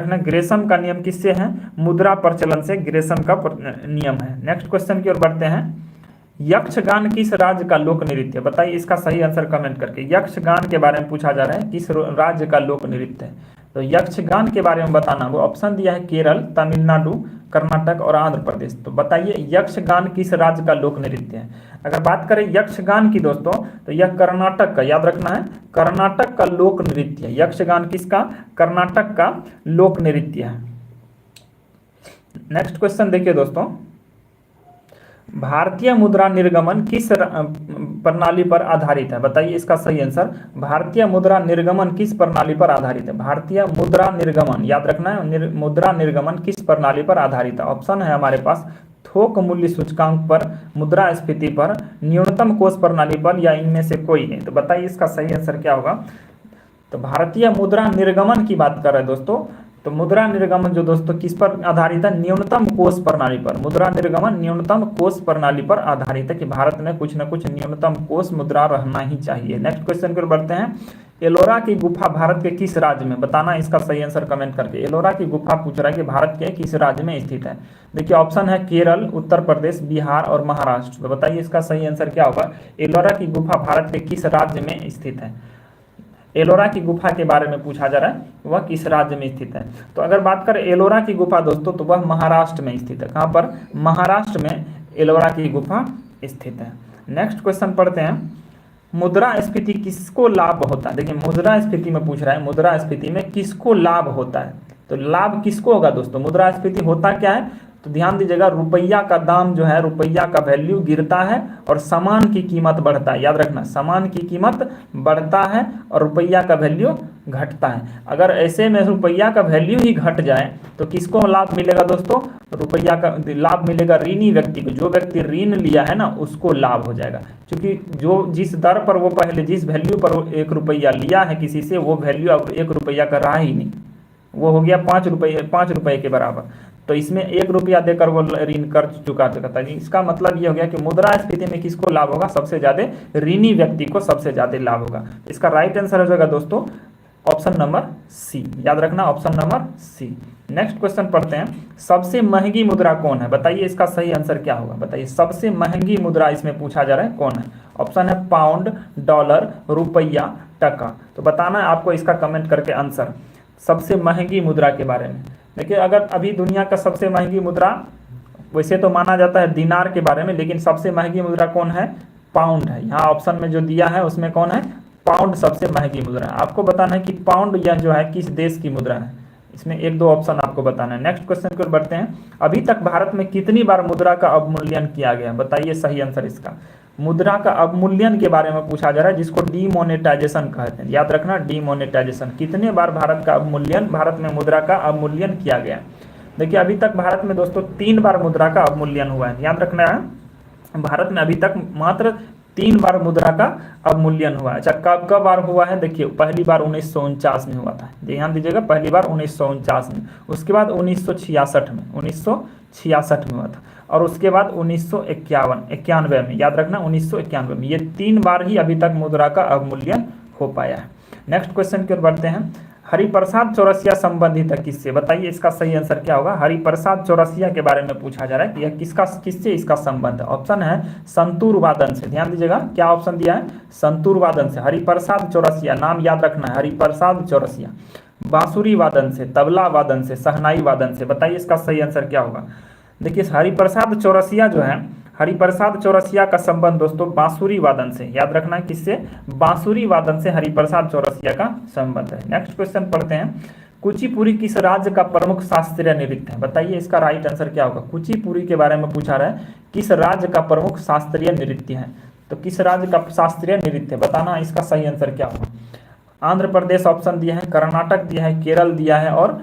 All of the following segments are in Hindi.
रखना, ग्रेसम का नियम किससे है? मुद्रा प्रचलन से ग्रेसम का नियम है। नेक्स्ट क्वेश्चन की ओर बढ़ते हैं। यक्षगान किस राज्य का लोक नृत्य? बताइए इसका सही आंसर कमेंट करके। यक्षगान के बारे में पूछा जा रहा है, किस राज्य का लोक नृत्य है? तो यक्षगान के बारे में बताना। वो ऑप्शन दिया है केरल, तमिलनाडु, कर्नाटक और आंध्र प्रदेश। तो बताइए यक्षगान किस राज्य का लोक नृत्य है? अगर बात करें यक्षगान की दोस्तों, तो यह कर्नाटक का, याद रखना है, कर्नाटक का लोक नृत्य है। यक्षगान किसका? कर्नाटक का लोक नृत्य है। नेक्स्ट क्वेश्चन देखिए दोस्तों, भारतीय मुद्रा निर्गमन किस प्रणाली पर आधारित है? बताइए इसका सही आंसर। भारतीय मुद्रा निर्गमन किस प्रणाली पर आधारित है? भारतीय मुद्रा निर्गमन, याद रखना है, मुद्रा निर्गमन किस प्रणाली पर आधारित है? ऑप्शन है हमारे पास थोक मूल्य सूचकांक पर, मुद्रास्फीति पर, न्यूनतम कोष प्रणाली पर, या इनमें से कोई नहीं। तो बताइए इसका सही आंसर क्या होगा? तो भारतीय मुद्रा निर्गमन की बात कर रहे हैं दोस्तों। तो मुद्रा निर्गमन जो दोस्तों किस पर आधारित है? न्यूनतम कोष प्रणाली पर। मुद्रा निर्गमन न्यूनतम कोष प्रणाली पर आधारित है कि भारत में कुछ न कुछ न्यूनतम कोष मुद्रा रहना ही चाहिए। नेक्स्ट क्वेश्चन पर बढ़ते हैं। एलोरा की गुफा भारत के किस राज्य में? बताना इसका सही आंसर कमेंट करके। एलोरा की गुफा पूछ रहा है कि भारत के किस राज्य में स्थित है? देखिए ऑप्शन है केरल, उत्तर प्रदेश, बिहार और महाराष्ट्र। तो बताइए इसका सही आंसर क्या होगा? एलोरा की गुफा भारत के किस राज्य में स्थित है? एलोरा की गुफा के बारे में पूछा जा रहा है, वह किस राज्य में स्थित है? तो अगर बात करें एलोरा की गुफा दोस्तों, तो वह महाराष्ट्र में स्थित है। कहाँ पर? महाराष्ट्र में एलोरा की गुफा स्थित है। नेक्स्ट क्वेश्चन पढ़ते हैं। मुद्रास्फीति किसको लाभ होता है? देखिए मुद्रास्फीति में पूछ रहा है, मुद्रास्फीति में किसको लाभ होता है? तो लाभ किसको होगा दोस्तों? मुद्रास्फीति होता क्या है? तो ध्यान दीजिएगा, रुपया का दाम जो है, रुपया का वैल्यू गिरता है और सामान की कीमत बढ़ता है। याद रखना, सामान की कीमत बढ़ता है और रुपया का वैल्यू घटता है। अगर ऐसे में रुपया का वैल्यू ही घट जाए तो किसको लाभ मिलेगा दोस्तों? रुपया का लाभ मिलेगा ऋणी व्यक्ति को। जो व्यक्ति ऋण लिया है ना, उसको लाभ हो जाएगा, क्योंकि जो जिस दर पर वो पहले जिस वैल्यू पर 1 रुपया लिया है किसी से, वो वैल्यू अब 1 रुपया का रहा ही नहीं, वो हो गया 5 रुपये के बराबर। तो इसमें 1 रुपया देकर वो ऋण कर चुका था। इसका मतलब ये हो गया कि मुद्रास्फीति में किसको लाभ होगा? सबसे ज्यादा ऋणी व्यक्ति को सबसे ज्यादा लाभ होगा। इसका राइट आंसर हो जाएगा दोस्तों ऑप्शन नंबर सी। याद रखना, option number C. Next question पढ़ते हैं। सबसे महंगी मुद्रा कौन है? बताइए इसका सही आंसर क्या होगा? बताइए सबसे महंगी मुद्रा इसमें पूछा जा रहा है कौन है? ऑप्शन है पाउंड, डॉलर, रुपया, टका। तो बताना है आपको इसका कमेंट करके आंसर, सबसे महंगी मुद्रा के बारे में। देखिए अगर अभी दुनिया का सबसे महंगी मुद्रा वैसे तो माना जाता है दिनार के बारे में, लेकिन सबसे महंगी मुद्रा कौन है? पाउंड है। यहाँ ऑप्शन में जो दिया है उसमें कौन है? पाउंड सबसे महंगी मुद्रा है। आपको बताना है कि पाउंड यह जो है किस देश की मुद्रा है। इसमें 1-2 ऑप्शन आपको बताना है। नेक्स्ट क्वेश्चन की ओर बढ़ते हैं। अभी तक भारत में कितनी बार मुद्रा का अवमूल्यन किया गया? बताइए सही आंसर इसका। मुद्रा का अवमूल्यन के बारे में पूछा जा रहा है, जिसको डीमोनेटाइजेशन कहते हैं। याद रखना, डीमोनेटाइजेशन। कितने बार भारत का अवमूल्यन, भारत में मुद्रा का अवमूल्यन किया गया? देखिए अभी तक भारत में दोस्तों 3 बार मुद्रा का अवमूल्यन हुआ है। याद रखना है, भारत में अभी तक मात्र 3 बार मुद्रा का अवमूल्यन हुआ है। अच्छा कब बार हुआ है? देखिए पहली बार 1949 में हुआ था। ध्यान दीजिएगा, पहली बार 1949 में, उसके बाद 1966 में, 1966 में हुआ था, और उसके बाद 1991 में। याद रखना 1991 में। ये 3 बार ही अभी तक मुद्रा का अवमूल्यन हो पाया है। नेक्स्ट क्वेश्चन की ओर बढ़ते हैं। हरिप्रसाद चौरसिया संबंधित है किससे? बताइए इसका सही आंसर क्या होगा? हरिप्रसाद चौरसिया के बारे में पूछा जा रहा है कि यह किससे इसका संबंध है। ऑप्शन है संतूर वादन से। ध्यान दीजिएगा, क्या ऑप्शन दिया है? संतूर वादन से। हरिप्रसाद चौरसिया, नाम याद रखना है, हरिप्रसाद चौरसिया। बांसुरी वादन से, तबला वादन से, शहनाई वादन से। बताइए इसका सही आंसर क्या होगा? देखिए हरिप्रसाद चौरसिया जो है, हरिप्रसाद चौरसिया का संबंध दोस्तों बांसुरी वादन से। याद रखना है किससे? बांसुरी वादन से हरिप्रसाद चौरसिया का संबंध है। नेक्स्ट क्वेश्चन पढ़ते हैं। कुचिपुड़ी किस राज्य का प्रमुख शास्त्रीय नृत्य है? बताइए इसका राइट आंसर क्या होगा? कुचिपुड़ी के बारे में पूछा रहा है, किस राज्य का प्रमुख शास्त्रीय नृत्य है? तो किस राज्य का शास्त्रीय नृत्य? बताना इसका सही आंसर क्या होगा? आंध्र प्रदेश ऑप्शन दिया है, कर्नाटक दिया है, केरल दिया है और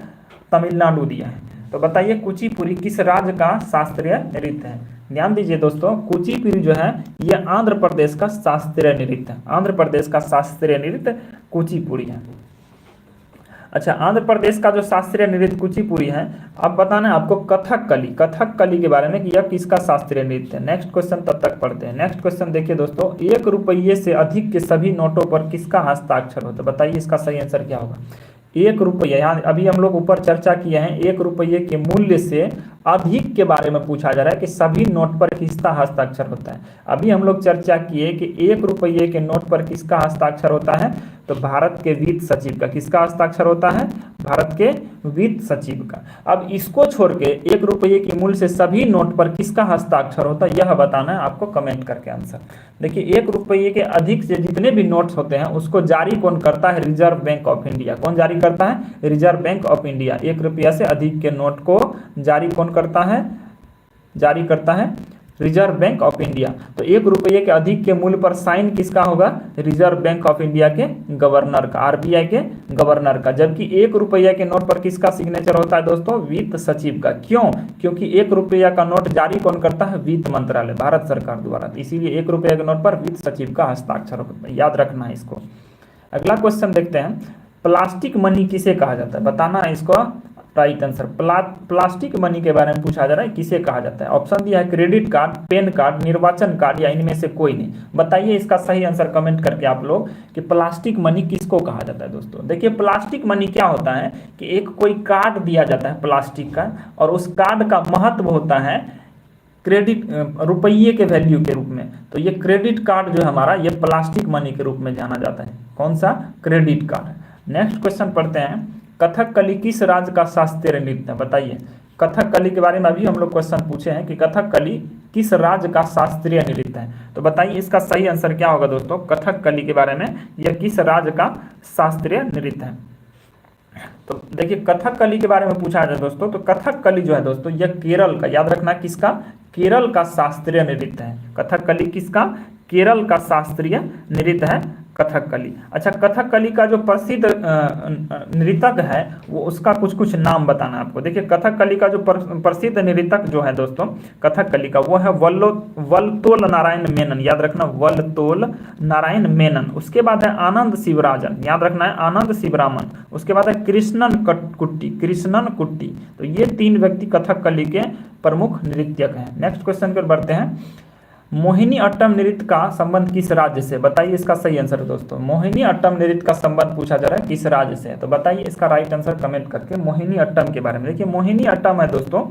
तमिलनाडु दिया है। तो बताइए कुचिपुड़ी किस राज्य का शास्त्रीय नृत्य है? ध्यान दीजिए दोस्तों, कुचिपुड़ी जो है ये आंध्र प्रदेश का शास्त्रीय नृत्य है। आंध्र प्रदेश का शास्त्रीय नृत्य कुचिपुड़ी है। अच्छा, आंध्र प्रदेश का जो शास्त्रीय नृत्य कुचिपुड़ी है। अब बताना है आपको कथकली, कथकली के बारे में कि यह किसका शास्त्रीय नृत्य है। नेक्स्ट क्वेश्चन तब तक पढ़ते हैं। नेक्स्ट क्वेश्चन देखिए दोस्तों, 1 रुपये से अधिक के सभी नोटों पर किसका हस्ताक्षर होता है? बताइए इसका सही आंसर क्या होगा? 1 रुपये, यहाँ अभी हम लोग ऊपर चर्चा किए हैं 1 रुपये के मूल्य से अधिक के बारे में पूछा जा रहा है कि सभी नोट पर किसका हस्ताक्षर होता है। अभी हम लोग चर्चा किए कि 1 रुपये के नोट पर किसका हस्ताक्षर होता है, तो भारत के वित्त सचिव का। किसका हस्ताक्षर होता है, भारत के वित्त सचिव का। अब इसको छोड़ के 1 रुपये के मूल्य से सभी नोट पर किसका हस्ताक्षर होता है, यह बताना है आपको कमेंट करके आंसर। देखिए 1 रुपये के अधिक से जितने भी नोट्स होते हैं उसको जारी कौन करता है, रिजर्व बैंक ऑफ इंडिया। कौन जारी करता है, रिजर्व बैंक ऑफ इंडिया। 1 रुपया से अधिक के नोट को जारी कौन करता है, जारी करता है रिजर्व बैंक ऑफ इंडिया। तो 1 रुपये के अधिक के मूल्य पर साइन किसका होगा, रिजर्व बैंक ऑफ इंडिया के गवर्नर का, आरबीआई के गवर्नर का। जबकि 1 रुपये के नोट पर किसका सिग्नेचर होता है दोस्तों, वित्त सचिव का। क्यों, क्योंकि 1 रुपया का नोट जारी कौन करता है, वित्त मंत्रालय, भारत सरकार द्वारा। इसीलिए 1 रुपये के नोट पर वित्त सचिव का हस्ताक्षर होता है, याद रखना है इसको। अगला क्वेश्चन देखते हैं, प्लास्टिक मनी किसे कहा जाता है, बताना है इसको राइट आंसर। प्लास्टिक मनी के बारे में पूछा जा रहा है, किसे कहा जाता है। ऑप्शन दिया है क्रेडिट कार्ड, पेन कार्ड, निर्वाचन कार्ड या इनमें से कोई नहीं। बताइए इसका सही आंसर कमेंट करके आप लोग कि प्लास्टिक मनी किसको कहा जाता है। दोस्तों देखिए प्लास्टिक मनी क्या होता है कि एक कोई कार्ड दिया जाता है प्लास्टिक का, और उस कार्ड का महत्व होता है क्रेडिट रुपये के वैल्यू के रूप में। तो ये क्रेडिट कार्ड जो है हमारा, ये प्लास्टिक मनी के रूप में जाना जाता है। कौन सा, क्रेडिट कार्ड। नेक्स्ट क्वेश्चन पढ़ते हैं, कथकली किस राज्य का शास्त्रीय नृत्य है, बताइए। कथकली के बारे में अभी हम लोग क्वेश्चन पूछे हैं कि कथकली किस राज्य का शास्त्रीय नृत्य है, तो बताइए इसका सही आंसर क्या होगा दोस्तों। कथकली के बारे में यह किस राज्य का शास्त्रीय नृत्य है। तो देखिए कथकली के बारे में पूछा जाए दोस्तों, तो कथकली जो है दोस्तों यह केरल का, याद रखना किसका, केरल का शास्त्रीय नृत्य है। कथकली किसका, केरल का शास्त्रीय नृत्य है कथकली। अच्छा, कथकली का जो प्रसिद्ध नृतक है वो उसका कुछ नाम बताना आपको। देखिए कथकली का जो प्रसिद्ध नृतक जो है दोस्तों कथकली का, वो है वलतोल नारायण मेनन, याद रखना वलतोल नारायण मेनन। उसके बाद है आनंद शिवराजन, याद रखना है आनंद शिवरामन। उसके बाद है कृष्णन कुट्टी। तो ये 3 व्यक्ति कथकली के प्रमुख नृत्यक हैं। नेक्स्ट क्वेश्चन पर बढ़ते हैं, मोहिनी अट्टम नृत्य का संबंध किस राज्य से, बताइए इसका सही आंसर दोस्तों। मोहिनी अट्टम नृत्य का संबंध पूछा जा रहा है किस राज्य से, तो बताइए इसका राइट आंसर कमेंट करके मोहिनी अट्टम के बारे में। देखिए मोहिनी अट्टम है दोस्तों,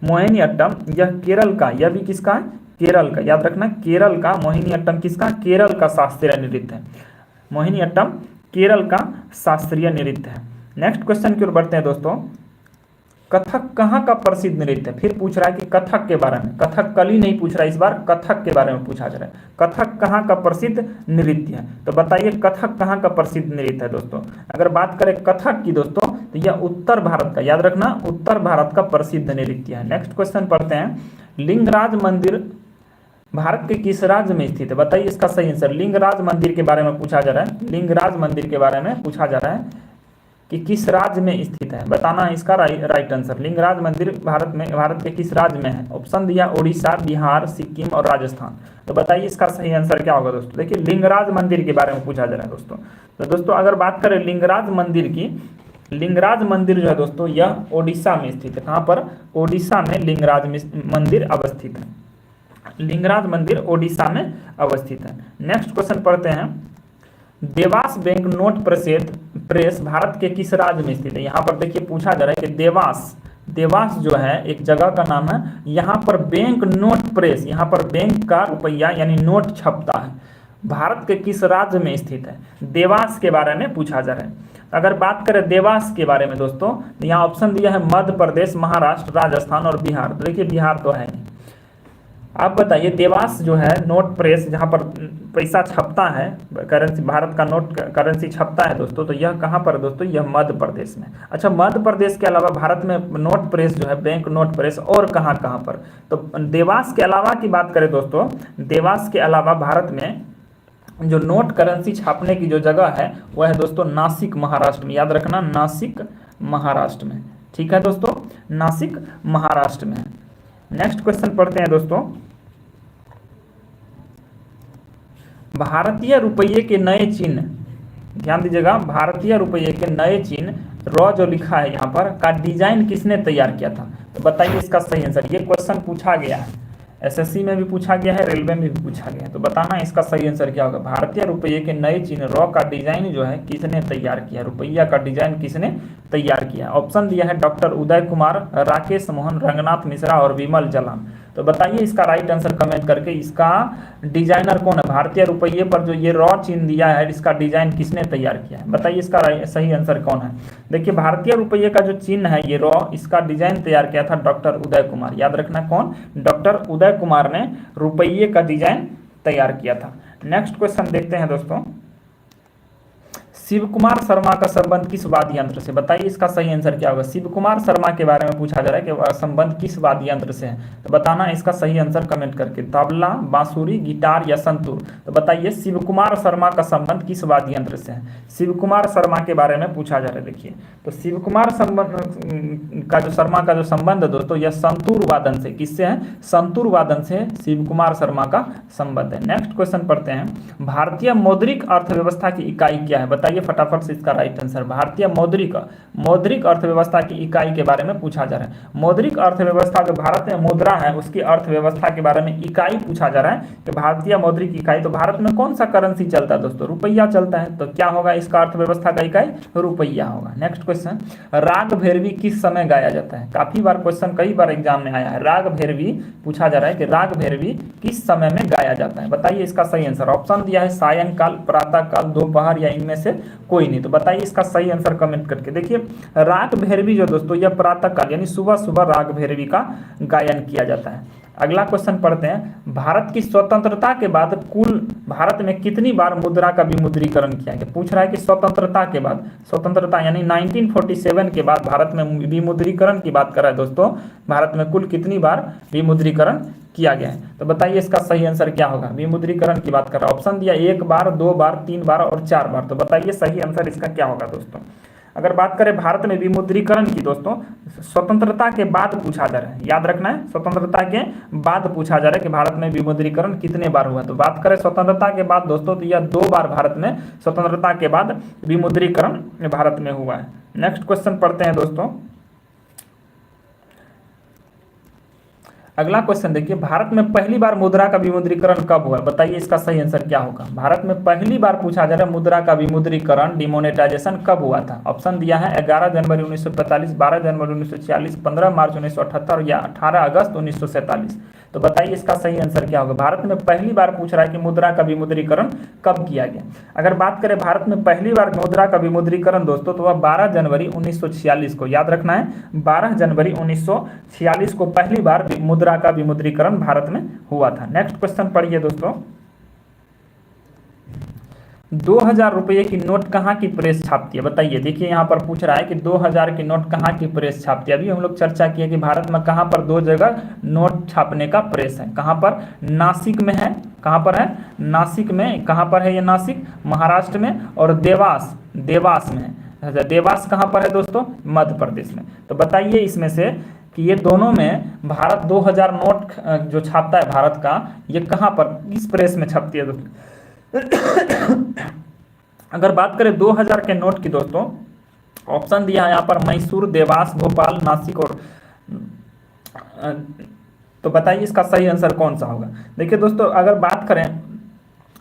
मोहिनी अट्टम यह केरल का, यह भी किसका है, केरल का, याद रखना केरल का। मोहिनी अट्टम किसका, केरल का शास्त्रीय नृत्य है। मोहिनी अट्टम केरल का शास्त्रीय नृत्य है। नेक्स्ट क्वेश्चन की ओर बढ़ते हैं दोस्तों, कथक कहाँ का प्रसिद्ध नृत्य है। फिर पूछ रहा है कि कथक के बारे में, कथकली नहीं पूछ रहा है, इस बार कथक के बारे में पूछा जा रहा है। कथक कहाँ का प्रसिद्ध नृत्य है, तो बताइए कथक कहाँ का प्रसिद्ध नृत्य है दोस्तों। अगर बात करें कथक की दोस्तों, तो यह उत्तर भारत का, याद रखना उत्तर भारत का प्रसिद्ध नृत्य है। नेक्स्ट क्वेश्चन पढ़ते हैं, लिंगराज मंदिर भारत के किस राज्य में स्थित है, बताइए इसका सही आंसर। लिंगराज मंदिर के बारे में पूछा जा रहा है, लिंगराज मंदिर के बारे में पूछा जा रहा है कि किस राज्य में स्थित है, बताना है इसका राइट आंसर। लिंगराज मंदिर भारत के किस राज्य में है। ऑप्शन दिया उड़ीसा, बिहार, सिक्किम और राजस्थान। तो बताइए इसका सही आंसर क्या होगा दोस्तों। देखिए लिंगराज मंदिर के बारे में पूछा जा रहा है दोस्तों। तो दोस्तों अगर बात करें लिंगराज मंदिर की, लिंगराज मंदिर जो है दोस्तों यह ओडिशा में स्थित है। कहाँ पर, ओडिशा में लिंगराज मंदिर अवस्थित है। लिंगराज मंदिर ओडिशा में अवस्थित है। नेक्स्ट क्वेश्चन पढ़ते हैं, Dewas bank note press Bharat के किस राज्य में स्थित है। यहाँ पर देखिए पूछा जा रहा है कि देवास जो है एक जगह का नाम है, यहाँ पर बैंक नोट प्रेस, यहाँ पर बैंक का रुपया यानी नोट छपता है, भारत के किस राज्य में स्थित है। देवास के बारे में पूछा जा रहा है। अगर बात करें देवास के बारे में दोस्तों, यहाँ ऑप्शन दिया है मध्य प्रदेश, महाराष्ट्र, राजस्थान और बिहार। तो देखिए बिहार तो है नहीं। आप बताइए देवास जो है नोट प्रेस जहाँ पर पैसा छपता है, करेंसी, भारत का नोट करेंसी छपता है दोस्तों, तो यह कहाँ पर दोस्तों, यह मध्य प्रदेश में। अच्छा, मध्य प्रदेश के अलावा भारत में नोट प्रेस जो है बैंक नोट प्रेस और कहाँ पर, तो देवास के अलावा की बात करें दोस्तों, देवास के अलावा भारत में जो नोट करेंसी छापने की जो जगह है वह है दोस्तों नासिक महाराष्ट्र में, याद रखना नासिक महाराष्ट्र में। ठीक है दोस्तों, नासिक महाराष्ट्र में। नेक्स्ट क्वेश्चन पढ़ते हैं दोस्तों, भारतीय रुपये के नए चिन्ह, ध्यान दीजिएगा, भारतीय रुपये के नए चिन्ह रॉ जो लिखा है यहाँ पर का डिजाइन किसने तैयार किया था, तो बताइए इसका सही आंसर। ये क्वेश्चन पूछा गया है, एसएससी में भी पूछा गया है, रेलवे में भी पूछा गया है। तो बताना इसका सही आंसर क्या होगा। भारतीय रुपये के नए चिन्ह रॉ का डिजाइन जो है किसने तैयार किया, रुपया का डिजाइन किसने तैयार किया। ऑप्शन दिया है डॉक्टर उदय कुमार, राकेश मोहन, रंगनाथ मिश्रा और विमल जलान। तो बताइए इसका राइट आंसर कमेंट करके, इसका डिजाइनर कौन है, भारतीय रुपये पर जो ये रॉ चिन्ह दिया है इसका डिजाइन किसने तैयार किया है। बताइए इसका सही आंसर कौन है। देखिए भारतीय रुपये का जो चिन्ह है ये रॉ, इसका डिजाइन तैयार किया था डॉक्टर उदय कुमार। याद रखना कौन, डॉक्टर उदय कुमार ने रुपये का डिजाइन तैयार किया था। नेक्स्ट क्वेश्चन देखते हैं दोस्तों, शिव कुमार शर्मा का संबंध किस वाद्य यंत्र से। बताइए इसका सही आंसर क्या होगा। शिव कुमार शर्मा के बारे में पूछा जा रहा है कि संबंध किस वाद्य यंत्र से है। तो बताना इसका सही आंसर कमेंट करके, तबला, बांसुरी, गिटार या संतूर। तो बताइए शिव कुमार शर्मा का संबंध किस वाद्य यंत्र से है। शिव कुमार शर्मा के बारे में पूछा जा रहा है। देखिए तो शिव कुमार शर्मा का जो संबंध है दोस्तों, यह संतूर वादन से, किससे है, संतूर वादन से शिव कुमार शर्मा का संबंध है। नेक्स्ट क्वेश्चन पढ़ते हैं, भारतीय मौद्रिक अर्थव्यवस्था की इकाई क्या है। बताइए फटाफट से इसका राइट आंसर। भारतीय मौद्रिक अर्थव्यवस्था की इकाई के बारे में पूछा जा रहा है। मौद्रिक अर्थव्यवस्था जो भारत में मुद्रा है उसकी अर्थव्यवस्था के बारे में इकाई पूछा जा रहा है कि भारतीय मौद्रिक इकाई। तो भारत में कौन सा करेंसी चलता है दोस्तों, रुपया चलता है। तो क्या होगा इसका अर्थव्यवस्था का इकाई, रुपया होगा। नेक्स्ट क्वेश्चन, राग भैरवी किस समय गाया जाता है। काफी बार क्वेश्चन कई बार एग्जाम में आया है, राग भैरवी पूछा जा रहा है कि राग भैरवी किस समय में गाया जाता है। बताइए इसका सही आंसर। ऑप्शन दिया है सायंकाल, प्रातः काल, दोपहर या इनमें से कोई नहीं। तो बताइए इसका सही आंसर कमेंट करके। देखिए राग भैरवी जो दोस्तों यह प्रातः काल यानी सुबह सुबह राग भैरवी का गायन किया जाता है। अगला क्वेश्चन पढ़ते हैं, भारत की स्वतंत्रता के बाद कुल भारत में कितनी बार मुद्रा का विमुद्रीकरण किया गया। पूछ रहा है कि स्वतंत्रता के बाद, स्वतंत्रता यानी 1947 के बाद भारत में विमुद्रीकरण की बात कर रहा है दोस्तों, भारत में कुल कितनी बार विमुद्रीकरण किया गया है। तो बताइए इसका सही आंसर क्या होगा। विमुद्रीकरण की बात कर रहा है। ऑप्शन दिया 1 बार, 2 बार, 3 बार और 4 बार। तो बताइए सही आंसर इसका क्या होगा दोस्तों। अगर बात करें भारत में विमुद्रीकरण की दोस्तों, स्वतंत्रता के बाद पूछा जा रहा है, याद रखना है स्वतंत्रता के बाद पूछा जा रहा है कि भारत में विमुद्रीकरण कितने बार हुआ। तो बात करें स्वतंत्रता के बाद दोस्तों, तो यह 2 बार भारत में स्वतंत्रता के बाद विमुद्रीकरण भारत में हुआ है। नेक्स्ट क्वेश्चन पढ़ते हैं दोस्तों, अगला क्वेश्चन देखिए, भारत में पहली बार मुद्रा का विमुद्रीकरण कब हुआ। बताइए इसका सही आंसर क्या होगा। भारत में पहली बार पूछा जा रहा है मुद्रा का विमुद्रीकरण, डिमोनेटाइजेशन कब हुआ था। ऑप्शन दिया है 11 जनवरी 1945, 12 जनवरी 1946, 15 मार्च 1978 या 18 अगस्त 1947। तो बताइए इसका सही आंसर क्या होगा। भारत में पहली बार पूछ रहा है कि मुद्रा का विमुद्रीकरण कब किया गया। अगर बात करें भारत में पहली बार मुद्रा का विमुद्रीकरण दोस्तों, तो वह 12 जनवरी 1946 को, याद रखना है 12 जनवरी 1946 को पहली बार मुद्रा का विमुद्रीकरण भारत में हुआ था। नेक्स्ट क्वेश्चन पढ़िए दोस्तों, 2000 रुपये की नोट कहाँ की प्रेस छापती है। बताइए, देखिए यहाँ पर पूछ रहा है कि 2000 की नोट कहाँ की प्रेस छापती है। अभी हम लोग चर्चा किए कि भारत में कहाँ पर 2 जगह नोट छापने का प्रेस है। कहाँ पर, नासिक में है। कहाँ पर है, नासिक में। कहाँ पर है ये नासिक, महाराष्ट्र में। और देवास में है। देवास कहाँ पर है दोस्तों, मध्य प्रदेश में। तो बताइए इसमें से कि ये दोनों में भारत 2000 नोट जो छापता है भारत का, ये कहाँ पर, किस प्रेस में छपती है दोस्तों। अगर बात करें 2000 के नोट की दोस्तों, ऑप्शन दिया है यहाँ पर मैसूर, देवास, भोपाल, नासिक और तो बताइए इसका सही आंसर कौन सा होगा। देखिए दोस्तों अगर बात करें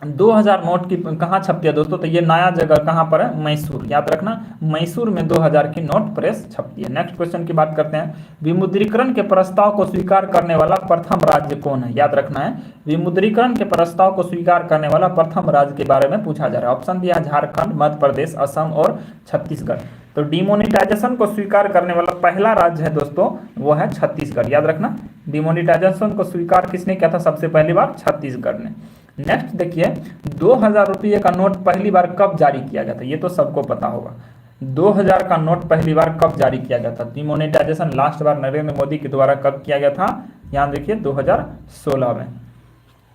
2000 नोट की कहाँ छपती है दोस्तों, तो ये नया जगह कहाँ पर है, मैसूर। याद रखना मैसूर में 2000 की नोट प्रेस छपती है। नेक्स्ट क्वेश्चन की बात करते हैं, विमुद्रीकरण के प्रस्ताव को स्वीकार करने वाला प्रथम राज्य कौन है। याद रखना है विमुद्रीकरण के प्रस्ताव को स्वीकार करने वाला प्रथम राज्य के बारे में पूछा जा रहा है। ऑप्शन दिया झारखंड, मध्य प्रदेश, असम और छत्तीसगढ़। तो डिमोनेटाइजेशन को स्वीकार करने वाला पहला राज्य है दोस्तों, वो है छत्तीसगढ़। याद रखना डिमोनेटाइजेशन को स्वीकार किसने किया था सबसे पहली बार, छत्तीसगढ़ ने। नेक्स्ट देखिए 2000 रुपये का नोट पहली बार कब जारी किया गया था, ये तो सबको पता होगा। 2000 का नोट पहली बार कब जारी किया गया था। डिमोनेटाइजेशन लास्ट बार नरेंद्र मोदी के द्वारा कब किया गया था, यहाँ देखिए 2016 में।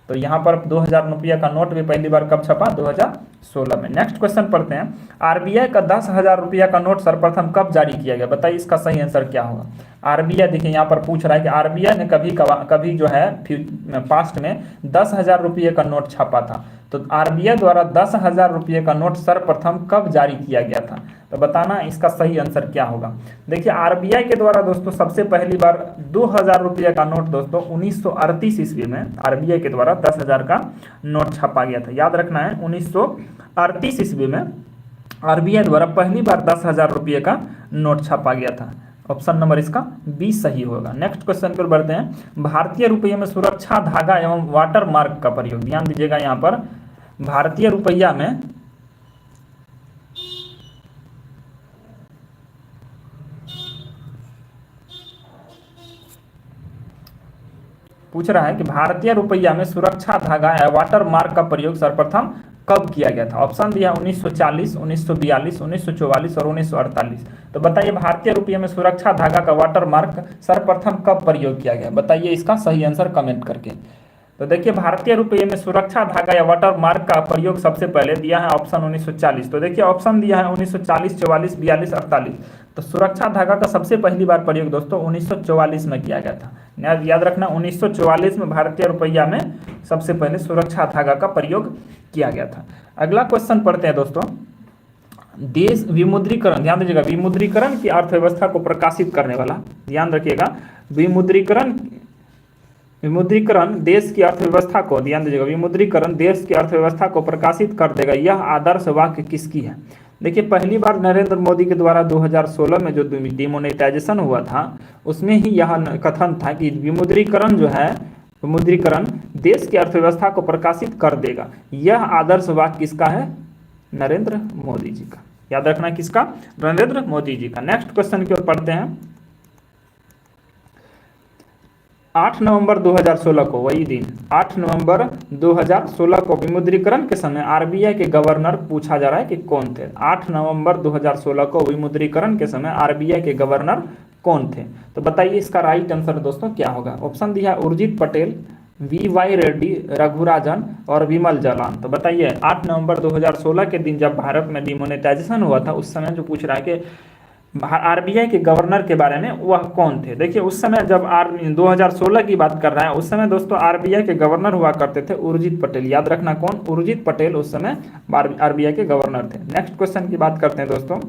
तो यहाँ पर 2000 रुपये का नोट भी पहली बार कब छपा, 2016 में। नेक्स्ट क्वेश्चन पढ़ते हैं, आरबीआई का 10,000 रुपये का नोट सर्वप्रथम कब जारी किया गया। बताइए इसका सही आंसर क्या होगा। आरबीआई देखिए यहाँ पर पूछ रहा है कि आरबीआई ने कभी जो है पास्ट में 10,000 रुपये का नोट छापा था। तो आरबीआई द्वारा 10,000 रुपये का नोट सर्वप्रथम कब जारी किया गया था। तो बताना इसका सही आंसर क्या होगा। देखिए आरबीआई के द्वारा दोस्तों सबसे पहली बार 2000 रुपये का नोट दोस्तों 1938 ईस्वी में आरबीआई के द्वारा 10,000 का नोट छापा गया था। याद रखना है 1938 ईस्वी में आरबीआई द्वारा पहली बार 10,000 रुपये का नोट छापा गया था। ऑप्शन नंबर इसका बी सही होगा। नेक्स्ट क्वेश्चन पर बढ़ते हैं। भारतीय रुपये में सुरक्षा धागा एवं वाटर मार्क का प्रयोग, ध्यान दीजिएगा यहाँ पर भारतीय रुपया में पूछ रहा है कि भारतीय रुपया में सुरक्षा धागा या वाटर मार्क का प्रयोग सर्वप्रथम कब किया गया था। ऑप्शन दिया 1940, 1942, 1944 और 1948। तो बताइए भारतीय रुपये में सुरक्षा धागा का वाटर मार्क सर्वप्रथम कब प्रयोग किया गया, बताइए इसका सही आंसर कमेंट करके। तो देखिए भारतीय रुपये में सुरक्षा धागा या वाटर मार्क का प्रयोग सबसे पहले दिया है ऑप्शन 1940। तो देखिए ऑप्शन दिया है 1940, 44, 42, 48। तो सुरक्षा धागा का सबसे पहली बार प्रयोग दोस्तों 1944 में किया गया था। याद रखना 1944 में भारतीय रुपया में सबसे पहले सुरक्षा धागा का प्रयोग किया गया था। अगला क्वेश्चन पढ़ते हैं दोस्तों। देश विमुद्रीकरण, ध्यान दीजिएगा विमुद्रीकरण की अर्थव्यवस्था को प्रकाशित करने वाला, ध्यान रखिएगा विमुद्रीकरण देश की अर्थव्यवस्था को, ध्यान दीजिएगा विमुद्रीकरण देश की अर्थव्यवस्था को प्रकाशित कर देगा, यह आदर्श वाक्य किसकी है। देखिए पहली बार नरेंद्र मोदी के द्वारा 2016 में जो डिमोनेटाइजेशन हुआ था उसमें ही यह कथन था कि विमुद्रीकरण जो है विमुद्रीकरण देश की अर्थव्यवस्था को प्रकाशित कर देगा। यह आदर्श वाक्य किसका है, नरेंद्र मोदी जी का। याद रखना किसका, नरेंद्र मोदी जी का। नेक्स्ट क्वेश्चन की ओर पढ़ते हैं। 8 नवंबर 2016 को, वही दिन 8 नवंबर 2016 को विमुद्रीकरण के समय आरबीआई के गवर्नर पूछा जा रहा है कि कौन थे। 8 नवंबर 2016 को विमुद्रीकरण के समय आरबीआई के गवर्नर कौन थे। तो बताइए इसका राइट आंसर दोस्तों क्या होगा। ऑप्शन दिया है उर्जित पटेल, वी.वाई. रेड्डी, रघुराजन और विमल जालान। तो बताइए 8 नवंबर 2016 के दिन जब भारत में डिमोनेटाइजेशन हुआ था उस समय जो पूछ रहा है कि आरबीआई के गवर्नर के बारे में वह कौन थे। देखिए उस समय जब 2016 की बात कर रहा है उस समय दोस्तों आरबीआई के गवर्नर हुआ करते थे उर्जित पटेल। याद रखना कौन, उर्जित पटेल उस समय आरबीआई के गवर्नर थे। नेक्स्ट क्वेश्चन की बात करते हैं दोस्तों।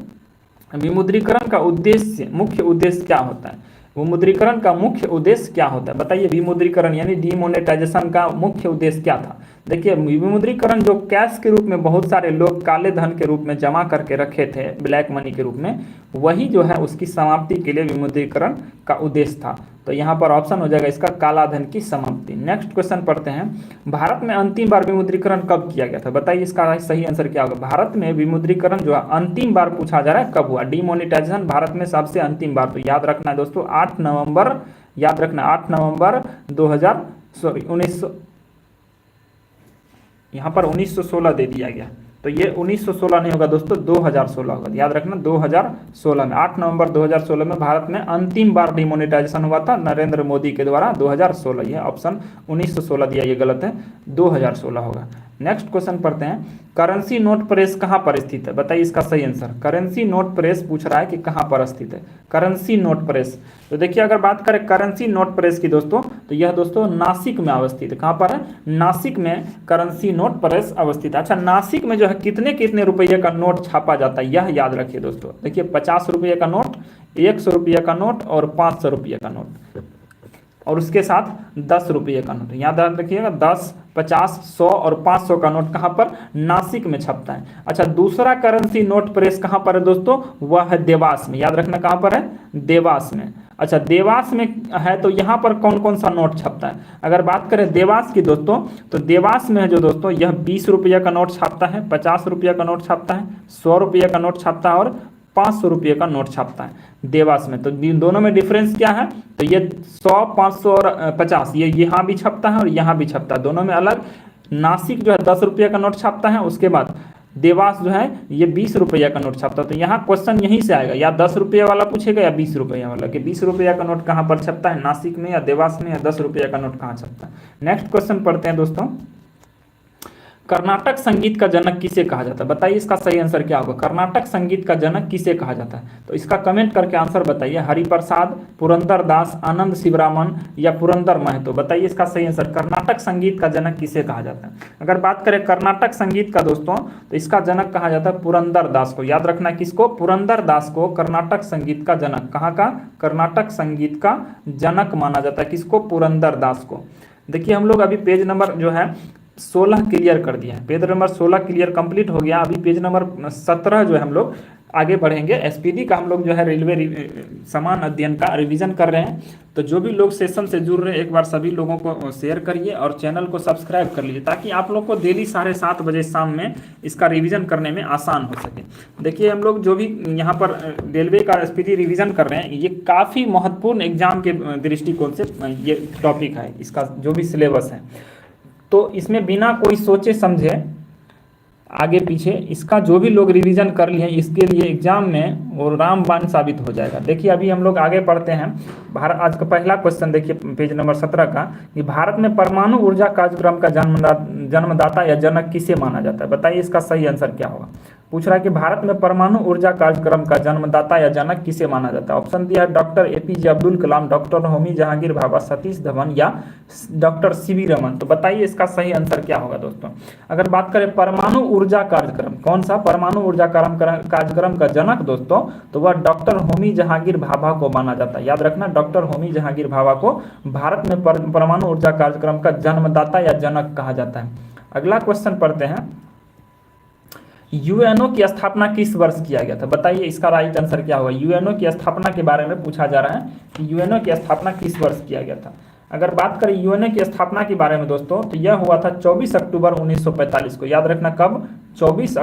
विमुद्रीकरण का उद्देश्य, मुख्य उद्देश्य क्या होता है। विमुद्रीकरण का मुख्य उद्देश्य क्या होता है, बताइए। विमुद्रीकरण यानी डिमोनेटाइजेशन का मुख्य उद्देश्य क्या था। देखिए विमुद्रीकरण जो कैश के रूप में बहुत सारे लोग काले धन के रूप में जमा करके रखे थे, ब्लैक मनी के रूप में, वही जो है उसकी समाप्ति के लिए विमुद्रीकरण का उद्देश्य था। तो यहाँ पर ऑप्शन हो जाएगा इसका काला धन की समाप्ति। नेक्स्ट क्वेश्चन पढ़ते हैं। भारत में अंतिम बार विमुद्रीकरण कब किया गया था, बताइए इसका सही आंसर क्या होगा। भारत में विमुद्रीकरण जो है अंतिम बार पूछा जा रहा है कब हुआ, डिमोनेटाइजेशन भारत में सबसे अंतिम बार। तो याद रखना है दोस्तों 8 नवंबर, याद रखना 8 नवंबर 1900, यहाँ पर 1916 दे दिया गया, तो ये 1916 नहीं होगा दोस्तों 2016 होगा। याद रखना 2016 में, 8 नवंबर 2016 में भारत में अंतिम बार डिमोनेटाइजेशन हुआ था नरेंद्र मोदी के द्वारा 2016। ये ऑप्शन 1916 दिया, ये गलत है, 2016 होगा। नेक्स्ट क्वेश्चन पढ़ते हैं। करेंसी नोट प्रेस कहाँ पर स्थित है, बताइए इसका सही आंसर। करेंसी नोट प्रेस पूछ रहा है कि कहाँ पर स्थित है करेंसी नोट प्रेस। तो देखिए अगर बात करें करेंसी नोट प्रेस की दोस्तों, तो यह दोस्तों नासिक में अवस्थित है। कहाँ पर है, नासिक में करेंसी नोट प्रेस अवस्थित है। अच्छा नासिक में जो है कितने कितने रुपये का नोट छापा जाता है यह याद रखिए दोस्तों। देखिए 50 रुपये का नोट, 100 रुपये का नोट और 500 रुपये का नोट, और उसके साथ 10 रुपये का नोट। याद रखिएगा 10, 50, 100 और 500 का नोट कहाँ पर, नासिक में छपता है। अच्छा दूसरा करेंसी नोट प्रेस कहाँ पर है दोस्तों, वह है देवास में। याद रखना कहाँ पर है, देवास में। अच्छा देवास में है तो यहाँ पर कौन कौन सा नोट छपता है। अगर बात करें देवास की दोस्तों, तो देवास में है जो दोस्तों यह 20 रुपये का नोट छापता है, 50 रुपये का नोट छापता है, 100 रुपये का नोट छापता है और 500 रुपये का नोट छापता है देवास में। तो दोनों में डिफरेंस क्या है, तो ये 100, 500 और 50 ये यहाँ भी छपता है और यहाँ भी छपता है, दोनों में अलग। नासिक जो है 10 रुपये का नोट छापता है, उसके बाद देवास जो है ये 20 रुपये का नोट छापता है। तो यहाँ क्वेश्चन यहीं से आएगा, या 10 रुपये वाला पूछेगा या 20 रुपये वाला, कि 20 रुपये का नोट कहाँ पर छपता है, नासिक में या देवास में, या 10 रुपये का नोट कहाँ छपता है। नेक्स्ट क्वेश्चन पढ़ते हैं दोस्तों। कर्नाटक संगीत का जनक किसे कहा जाता है? बताइए इसका सही आंसर क्या होगा। कर्नाटक संगीत का जनक किसे कहा जाता है? तो इसका कमेंट करके आंसर बताइए। हरिप्रसाद, पुरंदर दास, आनंद शिवरामन या पुरंदर महतो? बताइए इसका सही आंसर। कर्नाटक संगीत का जनक किसे कहा जाता है? अगर बात करें कर्नाटक संगीत का दोस्तों, तो इसका जनक कहा जाता है पुरंदर दास को। याद रखना किसको? पुरंदर दास को कर्नाटक संगीत का जनक। कहाँ का? कर्नाटक संगीत का जनक माना जाता है किसको? पुरंदर दास को। देखिए हम लोग अभी पेज नंबर जो है 16 क्लियर कर दिया है। पेज नंबर 16 क्लियर कंप्लीट हो गया। अभी पेज नंबर 17 जो है हम लोग आगे बढ़ेंगे। एसपीडी का हम लोग जो है रेलवे समान अध्ययन का रिवीजन कर रहे हैं। तो जो भी लोग सेशन से जुड़ रहे हैं, एक बार सभी लोगों को शेयर करिए और चैनल को सब्सक्राइब कर लीजिए, ताकि आप लोग को डेली 7:30 बजे शाम में इसका रिवीजन करने में आसान हो सके। देखिए हम लोग जो भी यहाँ पर रेलवे का एसपीडी रिवीजन कर रहे हैं, ये काफ़ी महत्वपूर्ण एग्जाम के दृष्टिकोण से ये टॉपिक है, इसका जो भी सिलेबस है। तो इसमें बिना कोई सोचे समझे आगे पीछे इसका जो भी लोग रिवीजन कर लिए इसके लिए एग्जाम में वो रामबाण साबित हो जाएगा। देखिए अभी हम लोग आगे पढ़ते हैं। भारत आज का पहला क्वेश्चन देखिए पेज नंबर 17 का, कि भारत में परमाणु ऊर्जा कार्यक्रम का जन्मदाता या जनक किसे माना जाता है? बताइए इसका सही आंसर क्या होगा। पूछ रहा है कि भारत में परमाणु ऊर्जा कार्यक्रम का जन्मदाता या जनक किसे माना जाता है? ऑप्शन दिया है doctor APJ Abdul Kalam, doctor Homi Jahangir Bhabha, Satish Dhawan या डॉक्टर सीवी रमन। तो बताइए इसका सही आंसर क्या होगा दोस्तों। अगर बात करें परमाणु ऊर्जा कार्यक्रम, कौन सा परमाणु ऊर्जा कार्यक्रम का जनक दोस्तों, तो वह डॉक्टर होमी जहांगीर भाभा को माना जाता है। याद रखना डॉक्टर होमी जहांगीर भाभा को भारत में परमाणु ऊर्जा कार्यक्रम का जन्मदाता या जनक कहा जाता है। अगला क्वेश्चन पढ़ते हैं। यूएनओ की स्थापना किस वर्ष किया गया था? बताइए इसका राइट आंसर क्या होगा। यूएनओ की स्थापना के बारे में पूछा जा रहा है कि यूएनओ की स्थापना किस वर्ष किया गया था। अगर बात करें यूएनओ की स्थापना के बारे में दोस्तों, तो यह हुआ था 24 अक्टूबर 1945 को। याद रखना कब? 24